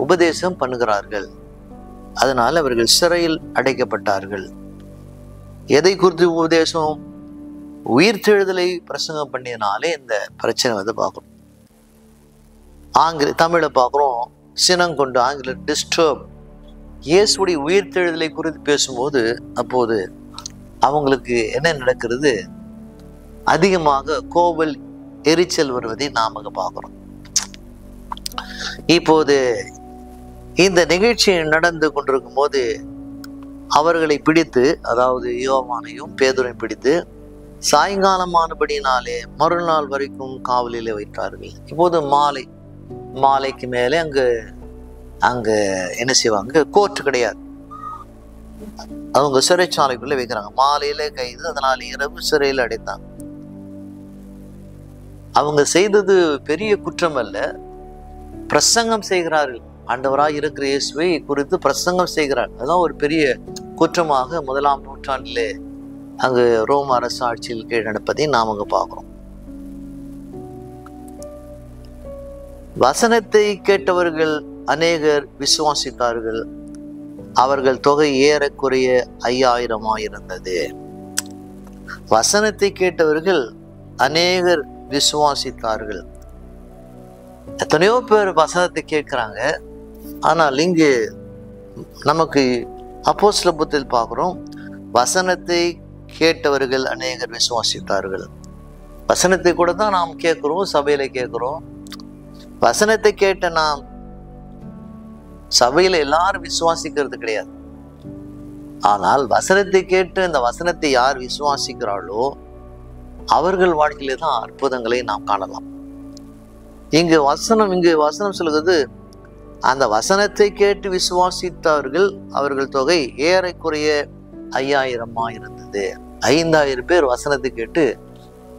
உபதேசம் பண்ணுகிறார்கள். அதனால அவர்கள் சிறையில் அடைக்கப்பட்டார்கள். எதை குறித்து உபதேசம்? உயிர்த்தெழுதலை பிரசங்கம் பண்ணியனாலே இந்த பிரச்சனை பார்க்கிறோம். தமிழை பார்க்குறோம் சினங்கொண்டு, ஆங்கில டிஸ்டர்ப். இயேசுடைய உயிர்த்தெழுதலை குறித்து பேசும்போது அப்போது அவங்களுக்கு என்ன நடக்கிறது? அதிகமாக கோபல் எரிச்சல் வருவதை நாம பார்க்கிறோம். இப்போது இந்த நிகழ்ச்சி நடந்து கொண்டிருக்கும் போது அவர்களை பிடித்து, அதாவது யோவானையும் பேதுரையும் பிடித்து சாயங்காலமானபடினாலே மறுநாள் வரைக்கும் காவலிலே வைத்தார்கள். இப்போது மாலைக்கு மேலே அங்க என்ன செய்வாங்க? கோர்ட் கிடையாது, அவங்க சிறைச்சாலைக்குள்ள வைக்கிறாங்க. மாலையில கைது, அதனால இரவு சிறையில் அடைத்தாங்க. அவங்க செய்தது பெரிய குற்றம் அல்ல, பிரசங்கம் செய்கிறார்கள். ஆண்டவராய் இருக்கிற இயேசுவை குறித்து பிரசங்கம் செய்கிறார். அதுதான் ஒரு பெரிய குற்றமாக 1ஆம் நூற்றாண்டிலே அங்கு ரோம அரசு ஆட்சியில் கீழ் நடப்பதை நாம் அங்க பார்க்கிறோம். வசனத்தை கேட்டவர்கள் அநேகர் விசுவாசித்தார்கள். அவர்கள் தொகை ஏறக்குறைய 5000 இருந்தது. வசனத்தை கேட்டவர்கள் அநேகர் விசுவாசித்தார்கள். எத்தனையோ பேர் வசனத்தை கேட்கிறாங்க. ஆனால் இங்கு நமக்கு அப்போஸ்தலர் புத்தகத்தில் பார்க்கிறோம், வசனத்தை கேட்டவர்கள் அநேகர் விசுவாசித்தார்கள். வசனத்தை கூட தான் நாம் கேட்கிறோம், சபையில கேட்கிறோம். வசனத்தை கேட்ட நாம் சபையில எல்லாரும் விசுவாசிக்கிறது கிடையாது. ஆனால் வசனத்தை கேட்டு அந்த வசனத்தை யார் விசுவாசிக்கிறாளோ அவர்கள் வாழ்க்கையிலே தான் அற்புதங்களை நாம் காணலாம். இங்கு வசனம் சொல்லுகிறது, அந்த வசனத்தை கேட்டு விசுவாசித்தவர்கள் அவர்கள் தொகை ஏறக்குறைய 5000 இருந்தது. 5000 பேர் வசனத்தை கேட்டு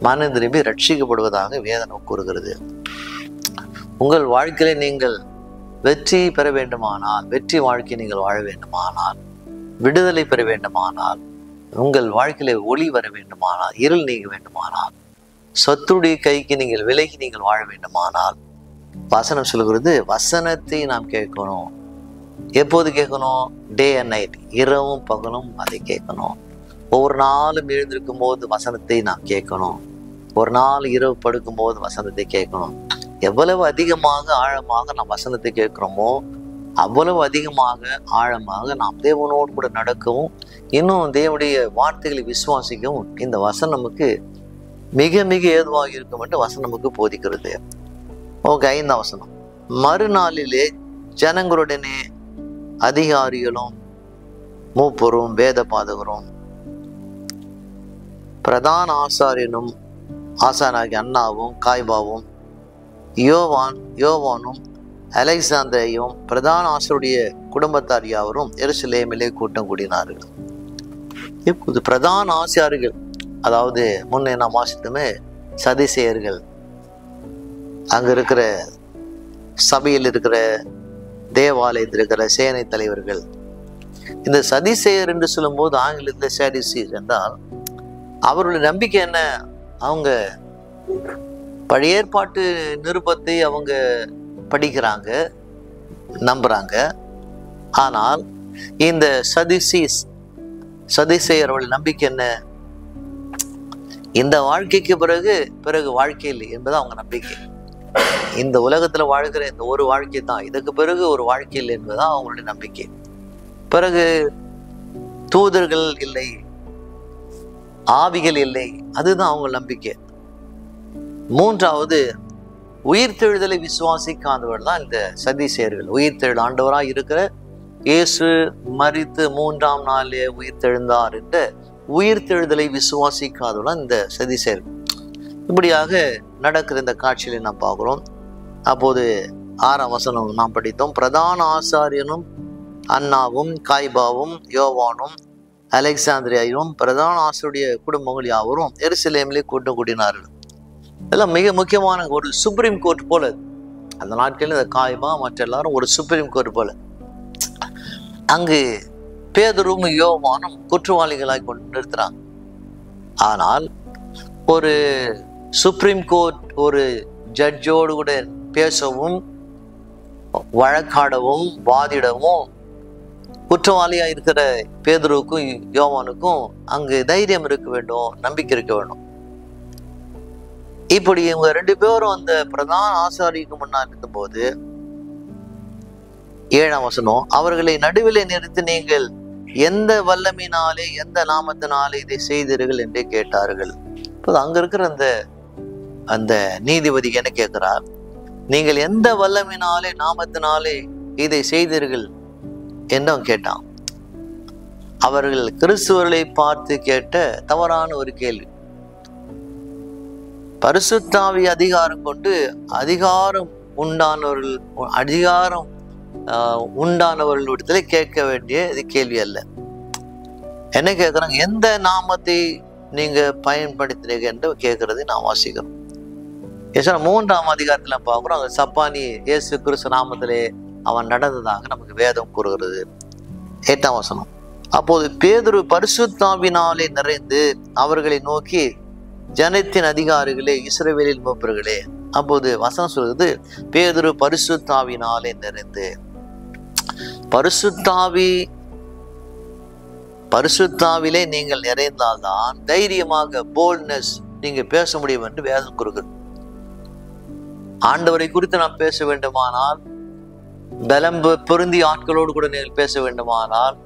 மனம் திரும்பி ரட்சிக்கப்படுவதாக வேதனை கூறுகிறது. உங்கள் வாழ்க்கையில நீங்கள் வெற்றி பெற வேண்டுமானால், வெற்றி வாழ்க்கை நீங்கள் வாழ வேண்டுமானால், விடுதலை பெற வேண்டுமானால், உங்கள் வாழ்க்கையில ஒளி வர வேண்டுமானால், இருள் நீங்க வேண்டுமானால், சத்துடைய கைக்கு நீங்கள் விலகி நீங்கள் வாழ வேண்டுமானால், வசனம் சொல்கிறது வசனத்தை நாம் கேட்கணும். எப்போது கேட்கணும்? டே அண்ட் நைட், இரவும் பகலும் அதை கேட்கணும். ஒவ்வொரு நாளும் எழுந்திருக்கும் போது வசனத்தை நாம் கேட்கணும். ஒரு நாள் இரவு படுக்கும் போது வசனத்தை கேட்கணும். எவ்வளவு அதிகமாக ஆழமாக நாம் வசனத்தை கேட்கிறோமோ அவ்வளவு அதிகமாக ஆழமாக நாம் தேவனோடு கூட நடக்கவும், இன்னும் தேவனுடைய வார்த்தைகளை விசுவாசிக்கவும் இந்த வசனம் நமக்கு மிக மிக ஏதுவாக இருக்கும் என்று வசனம் நமக்கு போதிக்கிறது. ஓகே, 5ஆம் வசனம். மறுநாளிலே ஜனங்களுடனே அதிகாரிகளும் மூப்பரும் வேத பாதகரும் பிரதான ஆசாரியனும் ஆசானாகிய அன்னாவும் காய்பாவும் யோவானும் அலெக்சாந்திரையும் பிரதான ஆசிரியருடைய குடும்பத்தார் யாவரும் எருசலேமிலே கூட்டம் கூடினார்கள். இப்போது பிரதான ஆசிரியர்கள், அதாவது முன்னே நாம் வாசித்தமே சதிசேயர்கள், அங்க இருக்கிற சபையில் இருக்கிற தேவாலயத்தில் இருக்கிற சேனை தலைவர்கள். இந்த சதிசேயர் என்று சொல்லும் போது ஆங்கிலத்தில் சாடிசீஸ் என்றால் அவர்களுடைய நம்பிக்கை என்ன? அவங்க பழைய ஏற்பாட்டு நிருபத்தை அவங்க படிக்கிறாங்க, நம்புறாங்க. ஆனால் இந்த சதிசேயர்களுடைய நம்பிக்கை என்ன? இந்த வாழ்க்கைக்கு பிறகு வாழ்க்கை இல்லை என்பது அவங்க நம்பிக்கை. இந்த உலகத்துல வாழ்கிற இந்த ஒரு வாழ்க்கை தான், இதுக்கு பிறகு ஒரு வாழ்க்கை இல்லை என்பதுதான் அவங்களுடைய நம்பிக்கை. பிறகு தூதர்கள் இல்லை, ஆவிகள் இல்லை, அதுதான் அவங்க நம்பிக்கை. மூன்றாவது, உயிர்த்தெழுதலை விசுவாசிக்காதவர்கள் தான் இந்த சதிசேயர்கள். உயிர்த்தெழு ஆண்டவராய் இருக்கிற இயேசு மரித்து 3ஆம் நாளே உயிர்த்தெழுந்தார் என்ற உயிர்த்தெழுதலை விசுவாசிக்காதவர்கள் இந்த சதிசேயர்கள். இப்படியாக நடக்கிற இந்த காட்சியில நாம் பார்க்கிறோம். அப்போது 6ஆம் வசனம் நாம் படித்தோம். பிரதான ஆசாரியனும் அன்னாவும் காய்பாவும் யோவானும் அலெக்சாந்திரியாவும் பிரதான ஆசிரியருடைய குடும்பங்கள் யாவரும் எருசலேமிலே கூட்டம் கூட்டினார்கள். இதெல்லாம் மிக முக்கியமான ஒரு சுப்ரீம் கோர்ட் போல. அந்த நாட்களில் இந்த காய்மா மற்ற எல்லாரும் ஒரு சுப்ரீம் கோர்ட் போல. அங்கு பேதுரும் யோவானும் குற்றவாளிகளாய் கொண்டு நிறுத்துறாங்க. ஆனால் ஒரு சுப்ரீம் கோர்ட் ஒரு ஜட்ஜோடு கூட பேசவும் வழக்காடவும் வாதிடவும் குற்றவாளியா இருக்கிற பேதுருவுக்கும் யோவானுக்கும் அங்கு தைரியம் இருக்க வேண்டும், நம்பிக்கை இருக்க வேண்டும். இப்படி இவங்க 2 பேரும் அந்த பிரதான ஆசாரிக்கு முன்னால் இருந்த போது 7ஆம் வசனம், அவர்களை நடுவிலே நிறுத்தி நீங்கள் எந்த வல்லமையினாலே எந்த நாமத்தினாலே இதை செய்தீர்கள் என்றே கேட்டார்கள். இப்போது அங்க இருக்கிற அந்த நீதிபதி என்ன கேட்கிறார், நீங்கள் எந்த வல்லமையினாலே நாமத்தினாலே இதை செய்தீர்கள் என்றும் கேட்டான். அவர்கள் கிறிஸ்துவர்களை பார்த்து கேட்ட தவறான ஒரு கேள்வி. பரிசுத்தாவி அதிகாரம் கொண்டு அதிகாரம் உண்டானவர்களிடத்துல கேட்க வேண்டிய இது கேள்வி அல்ல. என்ன கேட்கிறாங்க, எந்த நாமத்தை நீங்க பயன்படுத்துறீங்க என்று கேட்கறது நான் வாசிக்கிறோம். 3ஆம் அதிகாரத்துல பார்க்கிறோம், அங்க சப்பானி இயேசு கிறிஸ்து நாமத்திலே அவன் நடந்ததாக நமக்கு வேதம் கூறுகிறது. 8ஆம் வசனம், அப்போது பேதுரு பரிசுத்தாவினாலே நிறைந்து அவர்களை நோக்கி, ஜனத்தின் அதிகாரிகளே, இஸ்ரவேலின் மூப்பர்களே. அப்போது வசனம் சொல்றது, பேதுரு பரிசுத்தாவினாலே நிறைந்து. பரிசுத்தாவிலே நீங்கள் நிறைந்தால்தான் தைரியமாக போல்ட்னஸ் நீங்க பேச முடியும் என்று வேதம் கூறுகிறது. ஆண்டவரை குறித்து நாம் பேச வேண்டுமானால், பலம் பொருந்திய ஆட்களோடு கூட நீங்கள் பேச வேண்டுமானால்,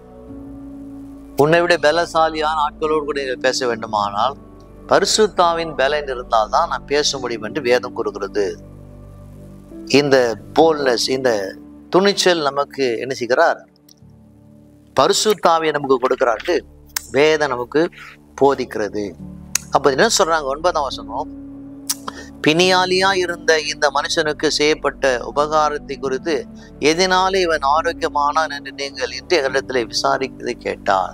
உன்னை விட பலசாலியான ஆட்களோடு கூட நீங்கள் பேச வேண்டுமானால், பரிசுத்தாவின் பலன் இருந்தால்தான் நான் பேச முடியும் என்று வேதம் கூறுகிறது. இந்த போல்ட்னஸ், இந்த துணிச்சல் நமக்கு என்ன செய்கிறார், பரிசுத்தாவியை நமக்கு கொடுக்கிறாரு, வேதம் நமக்கு போதிக்கிறது. அப்ப என்ன சொல்றாங்க, 9ஆம் வசனம், பிணியாளியா இருந்த இந்த மனுஷனுக்கு செய்யப்பட்ட உபகாரத்தை குறித்து எதனாலே இவன் ஆரோக்கியமானான் என்று நீங்கள் இன்று எங்களிடத்துல விசாரிக்கிறதை கேட்டார்.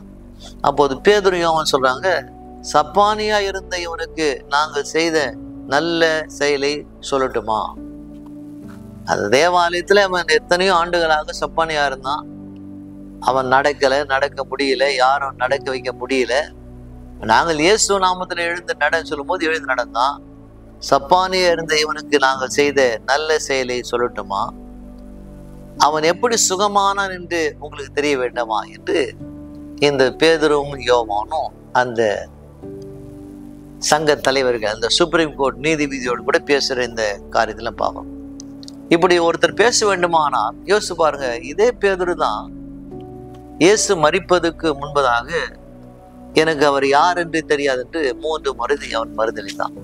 அப்போது பேதுரு யோவான் சொல்றாங்க, சப்பானியா இருந்த இவனுக்கு நாங்கள் செய்த நல்ல செயலை சொல்லட்டுமா? அந்த தேவாலயத்துல அவன் எத்தனையோ ஆண்டுகளாக சப்பானியா இருந்தான். அவன் நடக்க முடியல, யாரும் நடக்க வைக்க முடியல. நாங்கள் இயேசு நாமத்துல எழுந்து நடன்னு சொல்லும் போது எழுந்து நடந்தான். சப்பானியா இருந்த இவனுக்கு நாங்கள் செய்த நல்ல செயலை சொல்லட்டுமா? அவன் எப்படி சுகமானான் என்று உங்களுக்கு தெரிய வேண்டாமா என்று இந்த பேதுரும் யோவானும் அந்த சங்க தலைவர்கள், அந்த சுப்ரீம் கோர்ட் நீதிபதியோடு கூட பேசுற இந்த காரியத்துல பார்க்கணும். இப்படி ஒருத்தர் பேச வேண்டுமானால் யோசிச்சு பாருங்க, இதே பேதுரு தான் இயேசு மரிப்பதற்கு முன்பதாக எனக்கு அவர் யார் என்று தெரியாது என்று 3 முறை அவன் மறுதளித்தான்.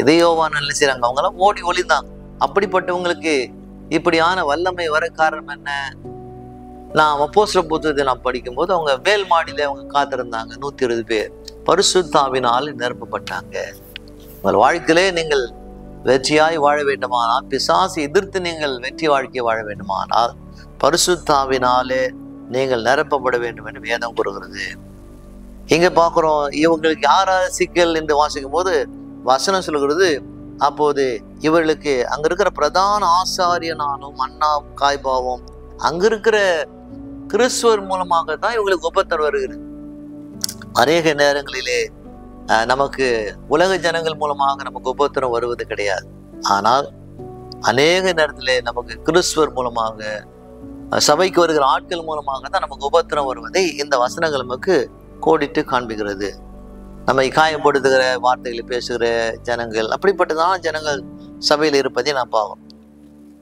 இதே யோவான் என்ன செய்றாங்க, அவங்களாம் ஓடி ஒளிந்தாங்க. அப்படிப்பட்டவங்களுக்கு இப்படியான வல்லமை வர காரணம் என்ன? நான் அப்போஸ்தலர் புத்தகத்தை நான் படிக்கும் போது அவங்க மேல் மாடியில அவங்க காத்திருந்தாங்க. 120 பேர் பரிசுத்தாவினால் நிரப்பப்பட்டாங்க. உங்கள் வாழ்க்கையிலே நீங்கள் வெற்றியாய் வாழ வேண்டுமானால், பிசாசை எதிர்த்து நீங்கள் வெற்றி வாழ்க்கையை வாழ வேண்டுமானால், பரிசுத்தாவினாலே நீங்கள் நிரப்பப்பட வேண்டும் என்று வேதம் கூறுகிறது. இங்க பாக்குறோம், இவங்களுக்கு யாராவது சிக்கல் என்று வாசிக்கும் போது வசனம் சொல்கிறது, அப்போது இவர்களுக்கு அங்க இருக்கிற பிரதான ஆசாரியனாலும் அண்ணாவும் காய்பாவும் அங்க இருக்கிற கிறிஸ்துவர் மூலமாக தான் இவங்களுக்கு உபத்திரம் வருகிறது. அநேக நேரங்களிலே நமக்கு உலக ஜனங்கள் மூலமாக நமக்கு உபத்திரம் வருவது கிடையாது. ஆனால் அநேக நேரத்திலே நமக்கு கிறிஸ்துவர் மூலமாக, சபைக்கு வருகிற ஆட்கள் மூலமாக தான் நமக்கு உபத்திரம் வருவதை இந்த வசனங்கள் நமக்கு கோடிட்டு காண்பிக்கிறது. நம்மை காயப்படுத்துகிற வார்த்தைகளை பேசுகிற ஜனங்கள், அப்படிப்பட்டதான ஜனங்கள் சபையில் இருப்பதை நாம் பார்க்கணும்.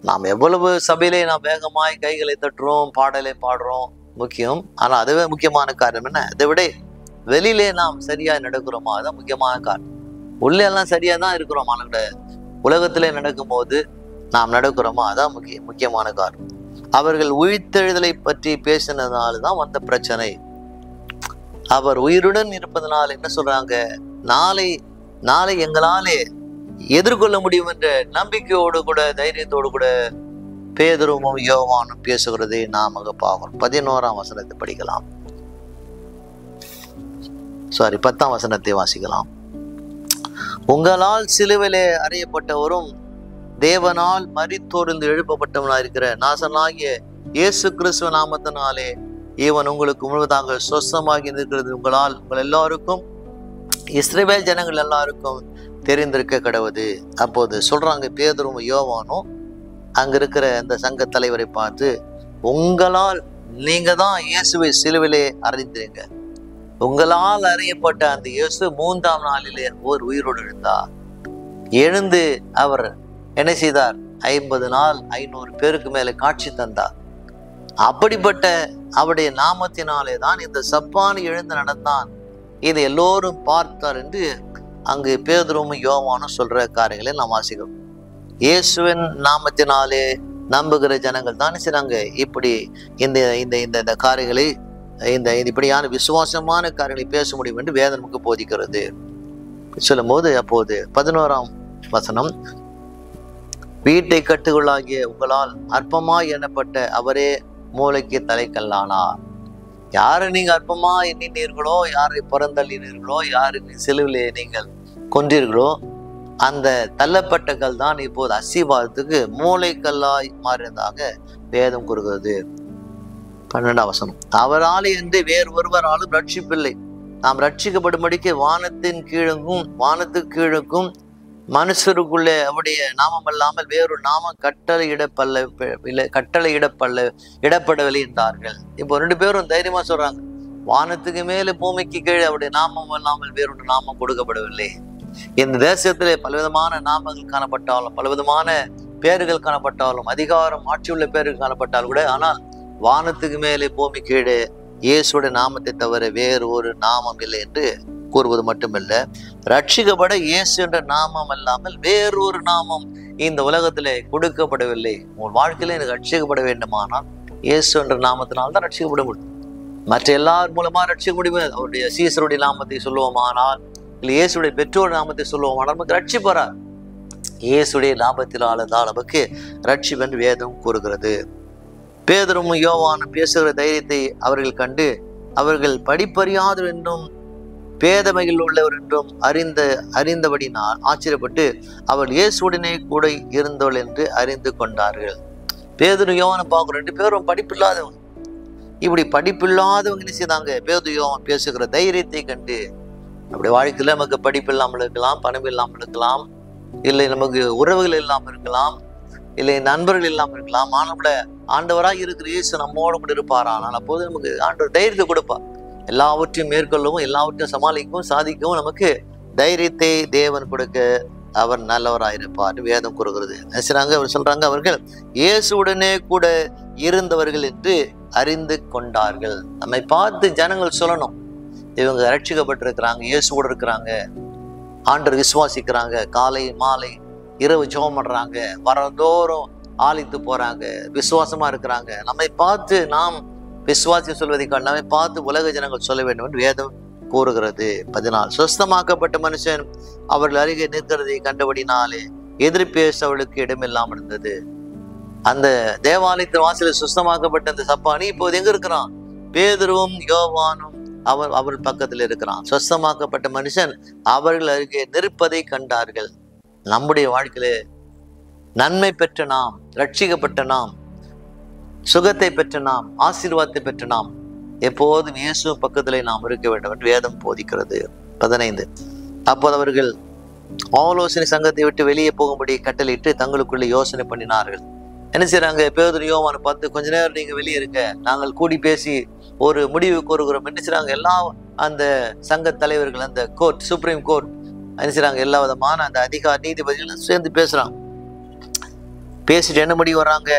நாம் எவ்வளவு சபையிலே நாம் வேகமாய் கைகளை தட்டுறோம், பாடலை பாடுறோம் முக்கியம். ஆனால் அதுவே முக்கியமான காரணம் என்ன? அதை விட வெளியிலே நாம் சரியா நடக்கிறோமா, அதுதான் முக்கியமான காரணம். உள்ளே எல்லாம் சரியா தான் இருக்கிறோம், ஆனால் உலகத்திலே நடக்கும் போது நாம் நடக்கிறோமா, அதான் முக்கியமான காரணம். அவர்கள் உயிர்த்தெழுதலை பற்றி பேசினதுனால்தான் வந்த பிரச்சனை. அவர் உயிருடன் இருப்பதனால் என்ன சொல்றாங்க, நாளை எங்களாலே எதிர்கொள்ள முடியும் என்ற நம்பிக்கையோடு கூட தைரியத்தோடு கூட பேதுருவும் யோவானும் பேசுகிறதை நாம் அங்க பார்க்கிறோம். 11ஆம் வசனத்தை படிக்கலாம். 10ஆம் வசனத்தை வாசிக்கலாம். உங்களால் சிலுவிலே அறையப்பட்டவரும் தேவனால் மரித்தோரிலிருந்து எழுப்பப்பட்டவனாயிருக்கிற நாசனாகிய இயேசு கிறிஸ்துவ நாமத்தினாலே இவன் உங்களுக்கு முழுவதாக சொஸ்தமாகி இருக்கிறது உங்கள் எல்லாருக்கும் இஸ்ரவேல் ஜனங்கள் எல்லாருக்கும் தெரிந்திருக்க கடவுது. அப்போது சொல்றாங்க, பேதுரும் யோவானும் அங்க இருக்கிற அந்த சங்க தலைவரை பார்த்து, உங்களால் நீங்க தான் இயேசுவை சிலுவிலே அறைந்தீங்க. உங்களால் அறியப்பட்ட அந்த இயேசு 3ஆம் நாளிலே ஒரு உயிரோடு எழுந்து அவர் என்ன செய்தார்? 50 நாள் 500 பேருக்கு மேல காட்சி தந்தார். அப்படிப்பட்ட அவருடைய நாமத்தினாலே தான் இந்த சப்பானி எழுந்து நடந்தான், இதை எல்லோரும் பார்த்தார் என்று அங்கு பேதுரும் யோவானும் சொல்ற காரியங்களை நாம் வாசிக்கிறோம். இயேசுவின் நாமத்தினாலே நம்புகிற ஜனங்கள் தான் செய்றாங்க இப்படி இந்த இந்த இந்த காரியங்களை இந்த இப்படியான விசுவாசமான காரியங்களை பேச முடியும் என்று வேதம் நமக்கு போதிக்கிறது. சொல்லும் போது அப்போது 11ஆம் வசனம், வீட்டை கட்டுகளாகிய உங்களால் அற்பமாய் எண்ணப்பட்ட அவரே மூளைக்கு தலைக்கல்லானார். யாரை நீங்க அற்பமா எண்ணினீர்களோ, யாரை புறந்தள்ளினீர்களோ, யாரை சிலுவிலே நீங்கள் கொன்றீர்களோ, அந்த தள்ளப்பட்ட கல் தான் இப்போது அசீர்வாதத்துக்கு மூளைக்கல்லாய் மாறியதாக வேதம் கூறுகிறது. 12ஆம் வசனம், அவராலே என்று வேறு ஒருவராலும் ரட்சிப்பில்லை. நாம் ரட்சிக்கப்படும்படிக்கு வானத்துக்கு கீழுக்கும் மனுஷருக்குள்ளே அவருடைய நாமம் அல்லாமல் வேறொரு நாமம் இடப்படவில்லை என்றார்கள். இப்போ 2 பேரும் தைரியமா சொல்றாங்க, வானத்துக்கு மேலே பூமிக்கு கீழே அவருடைய நாமம் அல்லாமல் வேறொரு நாமம் கொடுக்கப்படவில்லை. இந்த தேசத்திலே பலவிதமான நாமங்கள் காணப்பட்டாலும், பலவிதமான பேர்கள் காணப்பட்டாலும், அதிகாரம் ஆட்சி உள்ள பேர்கள் காணப்பட்டாலும் கூட, ஆனால் வானத்துக்கு மேலே பூமி கீழே இயேசுடைய நாமத்தை தவிர வேறு ஒரு நாமம் இல்லை என்று கூறுவது மட்டுமல்ல, ரட்சிக்கப்பட இயேசு என்ற நாமம் அல்லாமல் வேறொரு நாமம் இந்த உலகத்திலே கொடுக்கப்படவில்லை. உங்கள் வாழ்க்கையில எனக்கு ரட்சிக்கப்பட வேண்டுமானால் இயேசு என்ற நாமத்தினால்தான் ரட்சிக்கப்பட முடியும். மற்ற எல்லார் மூலமா ரட்சிக்க முடியும். அவருடைய சீசருடைய நாமத்தை சொல்லுவோமானால், இல்லை இயேசுடைய பெற்றோர் நாமத்தை சொல்லுவோமானால் நமக்கு ரட்சிப்பறார். இயேசுடைய நாமத்தினால்தான் நமக்கு ரட்சிப்பு என்று வேதம் கூறுகிறது. பேதுரும் யோவானும் பேசுகிற தைரியத்தை அவர்கள் கண்டு, அவர்கள் படிப்பறியாதவர் என்றும் பேதமையில் உள்ளவர் என்றும் அறிந்தபடினால் ஆச்சரியப்பட்டு அவள் இயேசுடனே கூட இருந்தவள் என்று அறிந்து கொண்டார்கள். பேதுரு யோவானை பார்க்குற 2 பேரும் படிப்பில்லாதவங்க. இப்படி படிப்பில்லாதவங்க என்ன செய்தாங்க? பேதுரு யோவான் பேசுகிற தைரியத்தை கண்டு, அப்படி வாழ்க்கையில நமக்கு படிப்பு இல்லாமல் இருக்கலாம், பணம் இல்லாமல் இருக்கலாம், இல்லை நமக்கு உறவுகள் இல்லாமல் இருக்கலாம், இல்லை நண்பர்கள் இல்லாமல் இருக்கலாம். ஆனால் ஆண்டவராக இருக்கிற இயேசு நம்மோடு கூட இருப்பார். ஆனால் அப்போது நமக்கு ஆண்டவர் தைரியத்தை கொடுப்பார். எல்லாவற்றையும் மேற்கொள்ளவும், எல்லாவற்றையும் சமாளிக்கவும், சாதிக்கவும் நமக்கு தைரியத்தை தேவன் கொடுக்க அவர் நல்லவராயிருப்பார் வேதம் கூறுகிறது. அவர் சொல்றாங்க, அவர்கள் இயேசுடனே கூட இருந்தவர்கள் என்று அறிந்து கொண்டார்கள். நம்மை பார்த்து ஜனங்கள் சொல்லணும், இவங்க ரட்சிக்கப்பட்டிருக்கிறாங்க, இயேசு கூட இருக்கிறாங்க, ஆண்டவர் விசுவாசிக்கிறாங்க, காலை மாலை இரவு ஜெபம் பண்றாங்க, வரதோறும் ஆலித்து போறாங்க, விசுவாசமா இருக்கிறாங்க. நம்மை பார்த்து நாம் விசுவாசி சொல்வதை நம்மை பார்த்து உலக ஜனங்கள் சொல்ல வேண்டும் என்று வேதம் கூறுகிறது. 14, சுஸ்தமாக்கப்பட்ட மனுஷன் அவர்கள் அருகே நிற்கிறதை கண்டபடினாலே எதிர்பேச அவளுக்கு இடமில்லாமல் இருந்தது. அந்த தேவாலயத்தின் வாசலில் சுஸ்தமாக்கப்பட்ட அந்த சப்பானி இப்போது எங்க இருக்கிறான்? பேதுருவும் யோவானும் அவர்கள் பக்கத்தில் இருக்கிறான். சுஸ்தமாக்கப்பட்ட மனுஷன் அவர்கள் அருகே நிற்பதை கண்டார்கள். நம்முடைய வாழ்க்கையிலே நன்மை பெற்ற நாம், ரட்சிக்கப்பட்ட நாம், சுகத்தை பெற்ற நாம், ஆசீர்வாதத்தை பெற்ற நாம் எப்போதும் இயேசு பக்கத்திலே நாம் இருக்க வேண்டும் என்று வேதம் போதிக்கிறது. 15, அப்போது அவர்கள் ஆலோசனை சங்கத்தை விட்டு வெளியே போகும்படி கட்டளையிட்டு தங்களுக்குள்ளே யோசனை பண்ணினார்கள். என்ன செய்யறாங்க? பேதுரு யோவானை பார்த்து, கொஞ்ச நேரம் நீங்க வெளியே இருக்க, நாங்கள் கூடி பேசி ஒரு முடிவு கூறுகிறோம். என்ன செய்யறாங்க? எல்லா அந்த சங்க தலைவர்கள், அந்த கோர்ட், சுப்ரீம் கோர்ட் என்ன செய்யறாங்க? எல்லா விதமான அந்த அதிகார நீதிபதிகளும் சேர்ந்து பேசுறாங்க. பேசிட்டு என்ன முடிவு வர்றாங்க?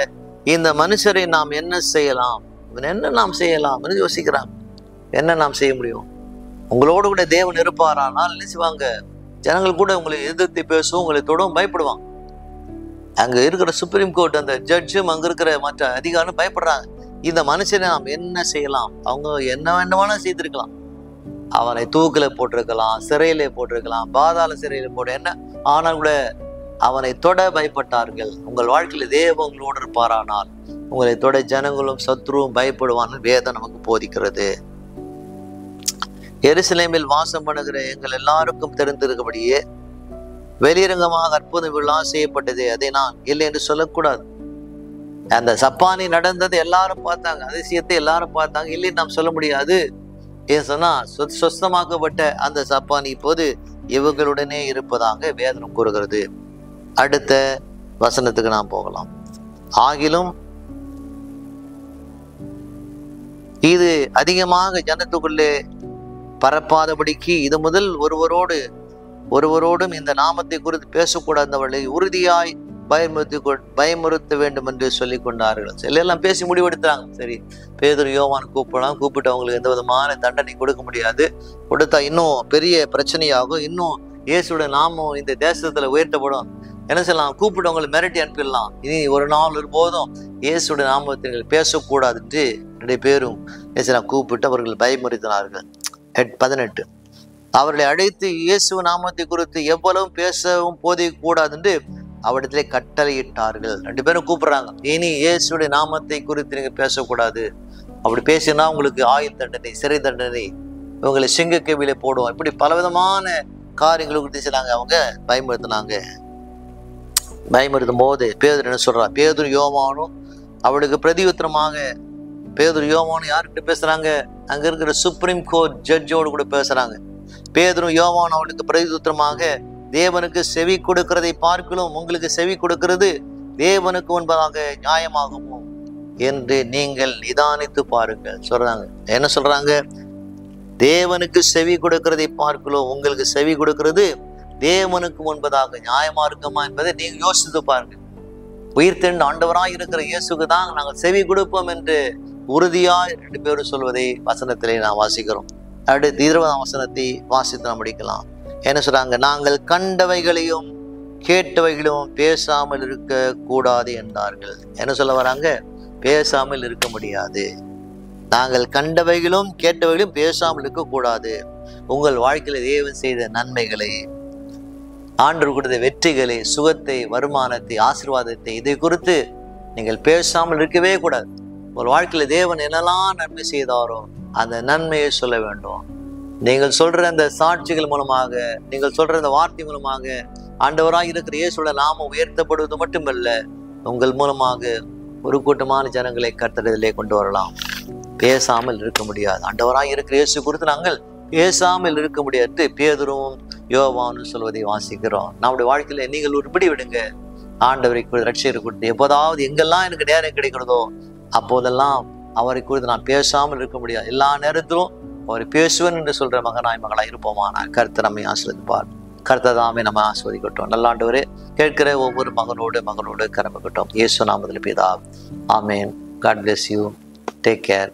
இந்த மனுஷரை நாம் என்ன செய்யலாம், என்ன நாம் செய்யலாம் என்று யோசிக்கிறாங்க. என்ன நாம் செய்ய முடியும்? உங்களோடு கூட தேவன் இருப்பாரானால் என்ன செய்வாங்க? ஜனங்கள் கூட உங்களை எதிர்த்து பேசுவோம், உங்களை தொடவும் பயப்படுவாங்க. அங்க இருக்கிற சுப்ரீம் கோர்ட் அந்த ஜட்ஜும் அங்க இருக்கிற மற்ற அதிகாரம் பயப்படுறாங்க. இந்த மனுஷனை நாம் என்ன செய்யலாம்? அவங்க என்ன வேண்டுமானா செய்திருக்கலாம். அவனை தூக்கில போட்டிருக்கலாம், சிறையிலே போட்டிருக்கலாம், பாதாள சிறையில போட்டு என்ன, ஆனால் கூட அவனை தொட பயப்பட்டார்கள். உங்கள் வாழ்க்கையில தேவன் உங்களோடு இருப்பாரானால் உங்களை தொட ஜனங்களும் சத்ருவும் பயப்படுவான்னு வேதம் நமக்கு போதிக்கிறது. எருசலேமில் வாசம் பண்ணுகிற எங்கள் எல்லாருக்கும் தெரிந்திருக்கபடியே வெளியரங்கமாக அற்புத விழா செய்யப்பட்டது, அதை நான் இல்லை என்று சொல்லக்கூடாது. அந்த சப்பானி நடந்தது எல்லாரும் பார்த்தாங்க, அதிசயத்தை எல்லாரும் பார்த்தாங்க, இல்லைன்னு நாம் சொல்ல முடியாது. ஏன் சொன்னா சொஸ்தமாக்கப்பட்ட அந்த சப்பானி இப்போது இவங்களுடனே இருப்பதாக வேதனம் கூறுகிறது. அடுத்த வசனத்துக்கு நாம் போகலாம். ஆகிலும் இது அதிகமாக ஜனத்துக்குள்ளே பரப்பாதபடிக்கு இது முதல் ஒருவரோடும் இந்த நாமத்தை குறித்து பேசக்கூடாதவர்களை உறுதியாய் பயமுறுத்த வேண்டும் என்று சொல்லி கொண்டார்கள். எல்லாம் பேசி முடிவெடுத்தாங்க. சரி, பேதுரு யோவான் கூப்பிடலாம், கூப்பிட்டு அவங்களுக்கு எந்த விதமான தண்டனை கொடுக்க முடியாது, கொடுத்தா இன்னும் பெரிய பிரச்சனையாகும், இன்னும் இயேசுடைய நாமம் இந்த தேசத்துல உயர்த்தப்படும், என்ன செய்யலாம், கூப்பிட்டு அவங்களை மிரட்டி அனுப்பிடலாம், இனி ஒரு நாள் போதும் இயேசுடைய நாமத்தை பேசக்கூடாது என்று 2 பேரும் கூப்பிட்டு அவர்கள் பயமுறுத்தினார்கள். 18 அவர்களை அழைத்து இயேசு நாமத்தை குறித்து எவ்வளவு பேசவும் போதிக்க கூடாது என்று அவரிடத்திலே கட்டளையிட்டார்கள். 2 பேரும் கூப்பிடுறாங்க, இனி இயேசுடைய நாமத்தை குறித்து நீங்க பேசக்கூடாது, அப்படி பேசினா உங்களுக்கு ஆயுள் தண்டனை, சிறை தண்டனை, இவங்களை சிங்கக்கேவிலே போடுவோம், இப்படி பலவிதமான காரியங்களை குறித்து சொன்னாங்க. அவங்க பயமுறுத்தும் போது பேதுரு என்ன சொல்றா, பேதுரு யோவானும் அவளுக்கு பிரதியுத்தரமாக, பேதுரு யோவானும் யார்கிட்ட பேசுறாங்க, அங்க இருக்கிற சுப்ரீம் கோர்ட் ஜட்ஜோடு கூட பேசுறாங்க. பேதுரு யோவான் அவளுக்கு பிரதியுத்தரமாக, தேவனுக்கு செவி கொடுக்கிறதை பார்க்கலும் உங்களுக்கு செவி கொடுக்கிறது தேவனுக்கு முன்பதாக நியாயமாகுமோ என்று நீங்கள் நிதானித்து பாருங்கள் சொல்றாங்க. என்ன சொல்றாங்க, தேவனுக்கு செவி கொடுக்கிறதை பார்க்கலும் உங்களுக்கு செவி கொடுக்கிறது தேவனுக்கு முன்பதாக நியாயமா இருக்குமா என்பதை நீங்க யோசித்து பாருங்க. உயிர்த்தெழுந்த ஆண்டவராய் இருக்கிற இயேசுக்கு தான் நாங்கள் செவி கொடுப்போம் என்று உறுதியாய் 2 பேரும் சொல்வதை வசனத்திலே நாம் வாசிக்கிறோம். அடுத்து 20ஆம் வசனத்தை வாசித்து நாம் முடிக்கலாம். என்ன சொல்றாங்க, நாங்கள் கண்டவைகளையும் கேட்டவைகளையும் பேசாமல் இருக்க கூடாது என்றார்கள். என்ன சொல்ல வராங்க, பேசாமல் இருக்க முடியாது. நாங்கள் கண்டவைகளும் கேட்டவைகளும் பேசாமல் இருக்க கூடாது. உங்கள் வாழ்க்கையில தேவன் செய்த நன்மைகளை, ஆண்டவர் கொடுத்த வெற்றிகளை, சுகத்தை, வருமானத்தை, ஆசீர்வாதத்தை, இதை குறித்து நீங்கள் பேசாமல் இருக்கவே கூடாது. உங்கள் வாழ்க்கையில தேவன் என்னெல்லாம் நன்மை செய்தாரோ அந்த நன்மையை சொல்ல வேண்டும். நீங்கள் சொல்ற அந்த சாட்சிகள் மூலமாக, நீங்கள் சொல்ற அந்த வார்த்தை மூலமாக ஆண்டவராக இருக்கிற இயேசுவோட நாமம் உயர்த்தப்படுவது மட்டுமல்ல, உங்கள் மூலமாக ஒரு கூட்டமான ஜனங்களை கர்த்தரிலே கொண்டு வரலாம். பேசாமல் இருக்க முடியாது. ஆண்டவராக இருக்கிற இயேசு குறித்து நாங்கள் பேசாமல் இருக்க முடியாது பேதுருவும் யோவானும் சொல்வதை வாசிக்கிறோம். நம்முடைய வாழ்க்கையில நீங்கள் ஒரு பிடி விடுங்க, ஆண்டவரை ரட்சியரை கொடுத்து எப்போதாவது எங்கெல்லாம் எனக்கு நேரம் கிடைக்கிறதோ அப்போதெல்லாம் அவரை குறித்து நான் பேசாமல் இருக்க முடியாது. எல்லா நேரத்திலும் அவரை பேசுவேன் என்று சொல்ற மகனாய் மகளாய் இருப்போமா. நான் கர்த்தர் நம்மை ஆசீர்வதிப்பார். கர்த்தர் தாமே நம்ம ஆசீர்வதிக்கட்டும். நல்ல ஆண்டவரே, கேட்கிற ஒவ்வொரு மகனோடு கரம்பக்கட்டும். இயேசு நாமத்தில் பிதா, ஆமேன். God bless you. Take care.